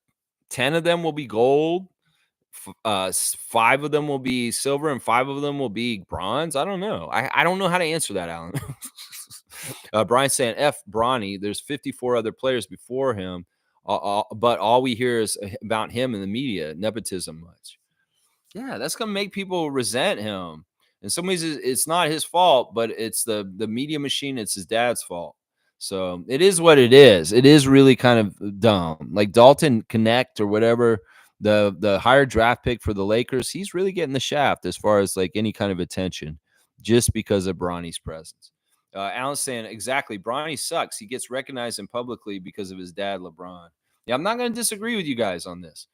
10 of them will be gold. 5 of them will be silver, and 5 of them will be bronze. I don't know. I don't know how to answer that, Alan. Brian saying, F Bronny. There's 54 other players before him, but all we hear is about him in the media, nepotism much. Yeah, that's going to make people resent him. In some ways, it's not his fault, but it's the media machine. It's his dad's fault. So it is what it is. It is really kind of dumb. Like Dalton Connect or whatever, the higher draft pick for the Lakers, he's really getting the shaft as far as like any kind of attention just because of Bronny's presence. Alan's saying, exactly, Bronny sucks. He gets recognized in publicly because of his dad, LeBron. Yeah, I'm not going to disagree with you guys on this.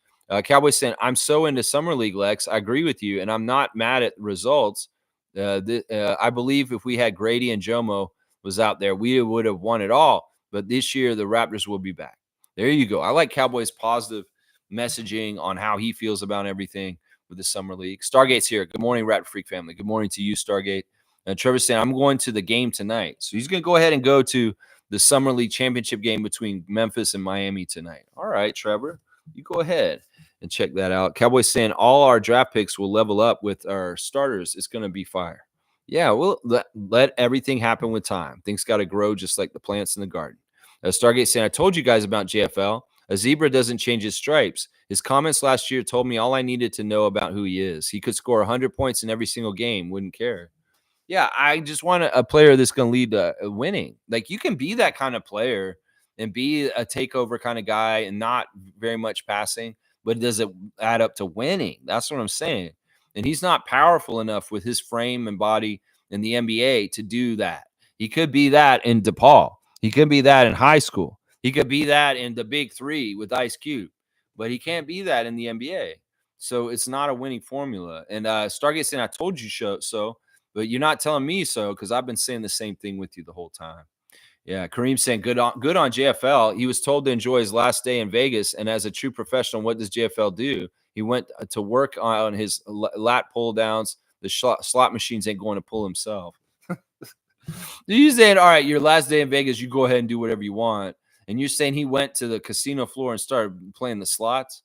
Cowboys saying, I'm so into Summer League, Lex. I agree with you, and I'm not mad at results. I believe if we had Grady and Jomo was out there, we would have won it all. But this year, the Raptors will be back. There you go. I like Cowboys' positive messaging on how he feels about everything with the Summer League. Stargate's here. Good morning, Rat Freak family. Good morning to you, Stargate. And Trevor's saying, I'm going to the game tonight. So he's going to go ahead and go to the Summer League championship game between Memphis and Miami tonight. All right, Trevor, you go ahead and check that out. Cowboys saying all our draft picks will level up with our starters. It's going to be fire. Yeah, well, let everything happen with time. Things got to grow just like the plants in the garden. Stargate saying, I told you guys about JFL. A zebra doesn't change his stripes. His comments last year told me all I needed to know about who he is. He could score 100 points in every single game, wouldn't care. Yeah, I just want a player that's going to lead to winning. Like you can be that kind of player and be a takeover kind of guy and not very much passing, but does it add up to winning? That's what I'm saying. And he's not powerful enough with his frame and body in the NBA to do that. He could be that in DePaul. He could be that in high school. He could be that in the big three with Ice Cube, but he can't be that in the NBA. So it's not a winning formula. And Stargate saying, I told you so. But you're not telling me so because I've been saying the same thing with you the whole time. Yeah, Kareem saying good on JFL. He was told to enjoy his last day in Vegas, and as a true professional, what does JFL do? He went to work on his lat pull downs. The slot machines ain't going to pull himself. You saying, all right, your last day in Vegas, you go ahead and do whatever you want, and you're saying he went to the casino floor and started playing the slots?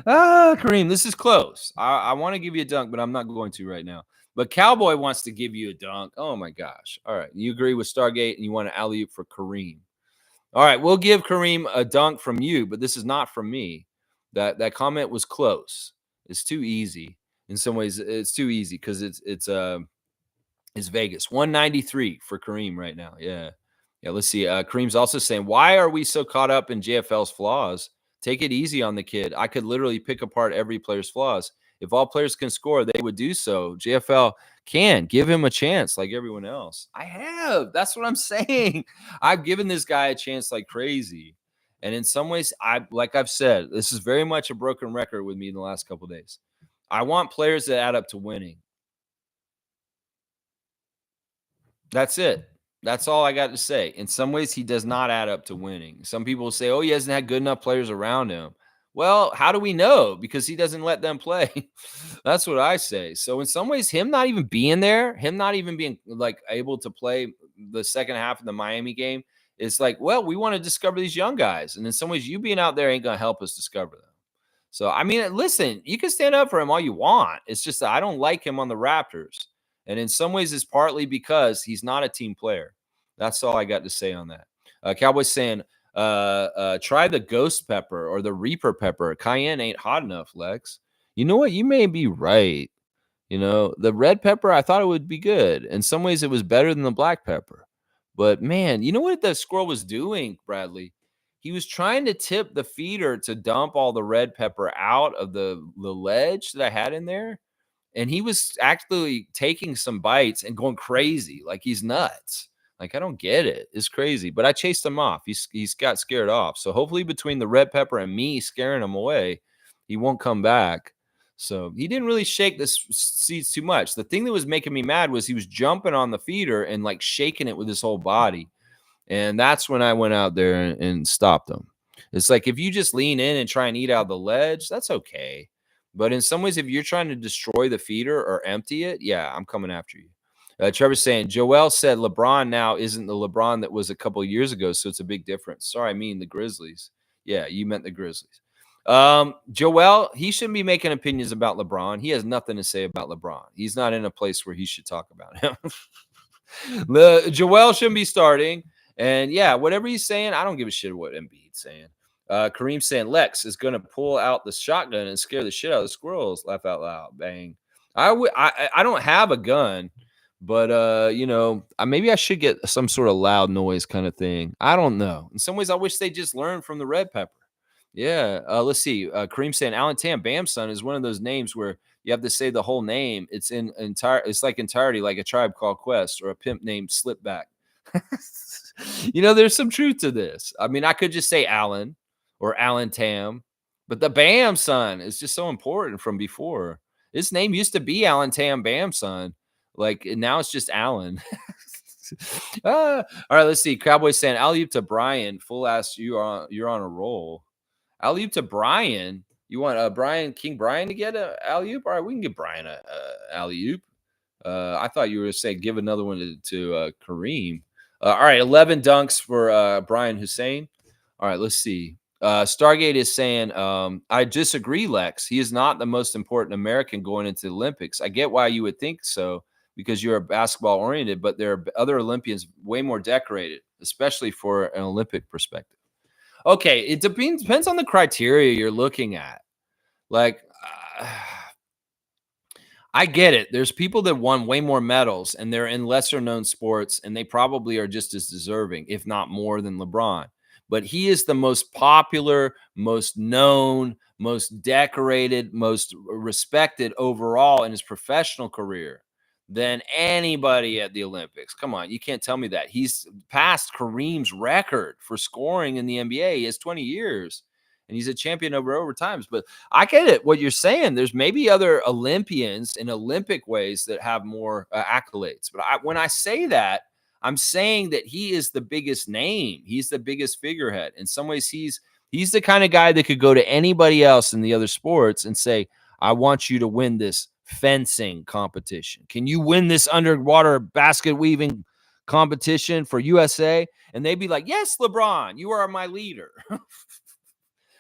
Kareem, this is close. I want to give you a dunk, but I'm not going to right now. But Cowboy wants to give you a dunk. Oh my gosh. All right. You agree with Stargate and you want an alley oop for Kareem. All right. We'll give Kareem a dunk from you, but this is not from me. That comment was close. It's too easy. In some ways, it's too easy because it's Vegas. 193 for Kareem right now. Yeah. Yeah. Let's see. Kareem's also saying, why are we so caught up in JFL's flaws? Take it easy on the kid. I could literally pick apart every player's flaws. If all players can score, they would do so. JFL can give him a chance like everyone else. I have. That's what I'm saying. I've given this guy a chance like crazy. And in some ways, like I've said, this is very much a broken record with me in the last couple of days. I want players that add up to winning. That's it. That's all I got to say. In some ways, he does not add up to winning. Some people say, oh, he hasn't had good enough players around him. Well, how do we know? Because he doesn't let them play. That's what I say. So in some ways, him not even being there, him not even being like able to play the second half of the Miami game, it's like, well, we want to discover these young guys. And in some ways, you being out there ain't going to help us discover them. So, I mean, listen, you can stand up for him all you want. It's just that I don't like him on the Raptors. And in some ways, it's partly because he's not a team player. That's all I got to say on that. Cowboys saying, try the ghost pepper or the reaper pepper. Cayenne ain't hot enough, Lex. You know what? You may be right. You know, the red pepper, I thought it would be good. In some ways, it was better than the black pepper. But man, you know what the squirrel was doing, Bradley? He was trying to tip the feeder to dump all the red pepper out of the ledge that I had in there. And he was actually taking some bites and going crazy, like he's nuts. Like I don't get it. It's crazy. But I chased him off. He's got scared off. So hopefully between the red pepper and me scaring him away, he won't come back. So he didn't really shake the seeds too much. The thing that was making me mad was he was jumping on the feeder and like shaking it with his whole body. And that's when I went out there and stopped him. It's like if you just lean in and try and eat out of the ledge, that's okay. But in some ways, if you're trying to destroy the feeder or empty it, yeah, I'm coming after you. Trevor's saying, Joel said LeBron now isn't the LeBron that was a couple of years ago, so it's a big difference. Sorry, I mean the Grizzlies. Yeah, you meant the Grizzlies. Joel, he shouldn't be making opinions about LeBron. He has nothing to say about LeBron. He's not in a place where he should talk about him. Joel shouldn't be starting. And yeah, whatever he's saying, I don't give a shit what Embiid's saying. Kareem saying Lex is going to pull out the shotgun and scare the shit out of the squirrels. Laugh out loud. Bang. I don't have a gun, but you know, maybe I should get some sort of loud noise kind of thing. I don't know. In some ways, I wish they just learned from the red pepper. Yeah. Let's see. Kareem saying Alan Tam Bam son is one of those names where you have to say the whole name. It's in entire. It's like entirety, like a Tribe Called Quest or a pimp named Slipback. You know, there's some truth to this. I mean, I could just say Alan or Alan Tam, but the Bam son is just so important from before. His name used to be Alan Tam Bam son. Like now it's just Alan. All right, let's see. Cowboys saying alley-oop to Brian. Full ass, you're on a roll. Alley-oop to Brian. You want King Brian to get a alley-oop? All right, we can give Brian a alley-oop. I thought you were saying give another one to Kareem. All right, 11 dunks for Brian Hussein. All right, let's see. Stargate is saying, I disagree, Lex. He is not the most important American going into the Olympics. I get why you would think so because you're basketball oriented, but there are other Olympians way more decorated, especially for an Olympic perspective. Okay, it depends on the criteria you're looking at. Like, uh, I get it. There's people that won way more medals and they're in lesser known sports and they probably are just as deserving, if not more than LeBron. But he is the most popular, most known, most decorated, most respected overall in his professional career than anybody at the Olympics. Come on, you can't tell me that. He's passed Kareem's record for scoring in the NBA. He has 20 years and he's a champion over times. But I get it. What you're saying, there's maybe other Olympians in Olympic ways that have more accolades. But when I say that, I'm saying that he is the biggest name. He's the biggest figurehead. In some ways, he's the kind of guy that could go to anybody else in the other sports and say, "I want you to win this fencing competition. Can you win this underwater basket weaving competition for USA?" And they'd be like, "Yes, LeBron, you are my leader."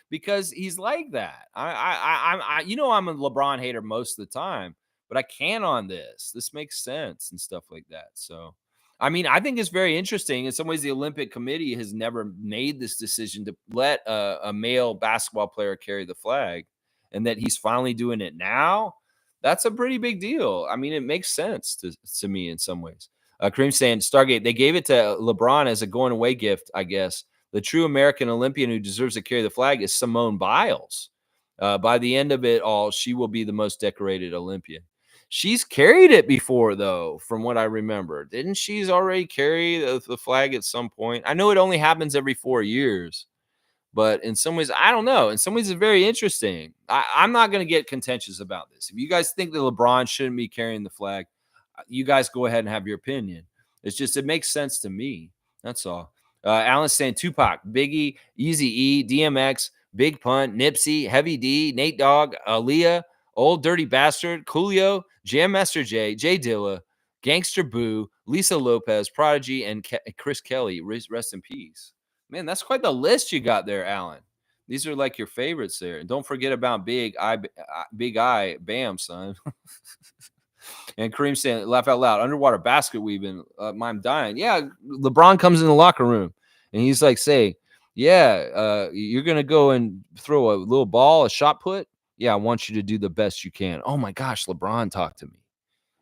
Because he's like that. I'm a LeBron hater most of the time, but I can on this. This makes sense and stuff like that. So, I mean, I think it's very interesting. In some ways, the Olympic Committee has never made this decision to let a male basketball player carry the flag, and that he's finally doing it now. That's a pretty big deal. I mean, it makes sense to me in some ways. Kareem saying Stargate, they gave it to LeBron as a going away gift, I guess. The true American Olympian who deserves to carry the flag is Simone Biles. By the end of it all, she will be the most decorated Olympian. She's carried it before, though, from what I remember. Didn't she's already carry the flag at some point? I know it only happens every 4 years, but in some ways, I don't know. In some ways, it's very interesting. I'm not going to get contentious about this. If you guys think that LeBron shouldn't be carrying the flag, you guys go ahead and have your opinion. It's just, it makes sense to me. That's all. Alan's saying Tupac, Biggie, Easy E, DMX, Big Pun, Nipsey, Heavy D, Nate Dogg, Aaliyah, Old Dirty Bastard, Coolio, Jam Master Jay Dilla, Gangster Boo, Lisa Lopez, Prodigy, and Chris Kelly. Rest in peace. Man, that's quite the list you got there, Alan. These are like your favorites there. And don't forget about Big Eye, Bam, son. And Kareem saying, laugh out loud, underwater basket weaving. I'm dying. Yeah, LeBron comes in the locker room and he's like, you're going to go and throw a little ball, a shot put. Yeah, I want you to do the best you can. Oh my gosh, LeBron, talk to me.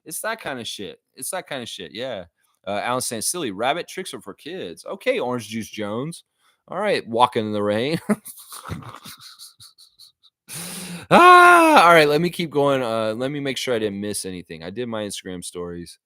It's that kind of shit. Yeah. Alan's saying, silly rabbit tricks are for kids. Okay, Orange Juice Jones. All right, walking in the rain. All right, let me keep going. Let me make sure I didn't miss anything. I did my Instagram stories.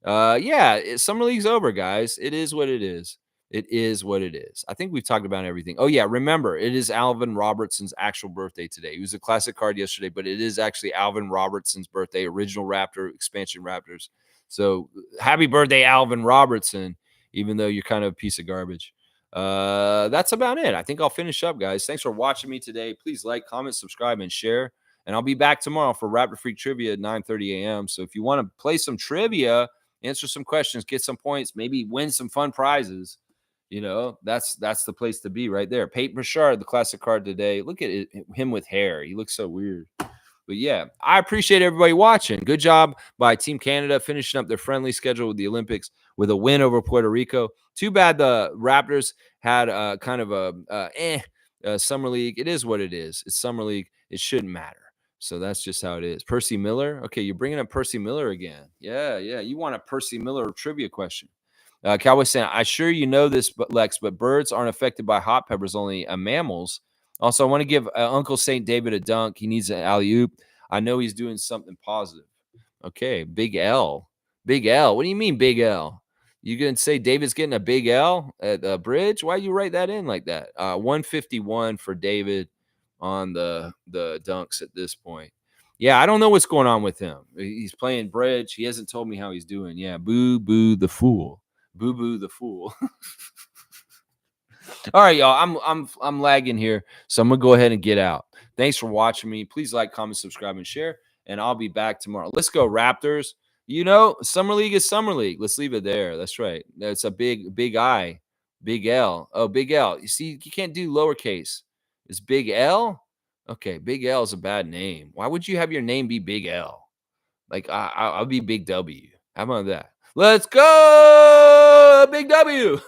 Summer league's over, guys. It is what it is. It is what it is. I think we've talked about everything. Oh yeah, remember, it is Alvin Robertson's actual birthday today. He was a classic card yesterday, but it is actually Alvin Robertson's birthday, original Raptor, expansion Raptors. So happy birthday, Alvin Robertson, even though you're kind of a piece of garbage. That's about it. I think I'll finish up, guys. Thanks for watching me today. Please like, comment, subscribe, and share. And I'll be back tomorrow for Raptor Freak Trivia at 9:30 a.m. So if you want to play some trivia, answer some questions, get some points, maybe win some fun prizes, that's the place to be right there. Peyton Bouchard, the classic card today. Look at him with hair. He looks so weird. But yeah, I appreciate everybody watching. Good job by Team Canada finishing up their friendly schedule with the Olympics with a win over Puerto Rico. Too bad the Raptors had kind of a summer league. It is what it is. It's summer league. It shouldn't matter. So that's just how it is. Percy Miller. Okay, you're bringing up Percy Miller again. Yeah. You want a Percy Miller trivia question. Cowboy saying, I sure you know this, Lex, but birds aren't affected by hot peppers, only mammals. Also, I want to give Uncle St. David a dunk. He needs an alley-oop. I know he's doing something positive. Okay, Big L. Big L. What do you mean, Big L? You going to say David's getting a big L at the bridge? Why you write that in like that? 151 for David on the dunks at this point. Yeah, I don't know what's going on with him. He's playing bridge. He hasn't told me how he's doing. Yeah, boo, boo, the fool. Boo, boo, the fool. All right, y'all. I'm lagging here, so I'm gonna go ahead and get out. Thanks for watching me. Please like, comment, subscribe, and share. And I'll be back tomorrow. Let's go, Raptors. Summer League is Summer League. Let's leave it there. That's right. That's a big I, big L. Oh, big L. You see, you can't do lowercase. It's Big L. Okay, Big L is a bad name. Why would you have your name be Big L? Like I'll be Big W. How about that? Let's go, Big W.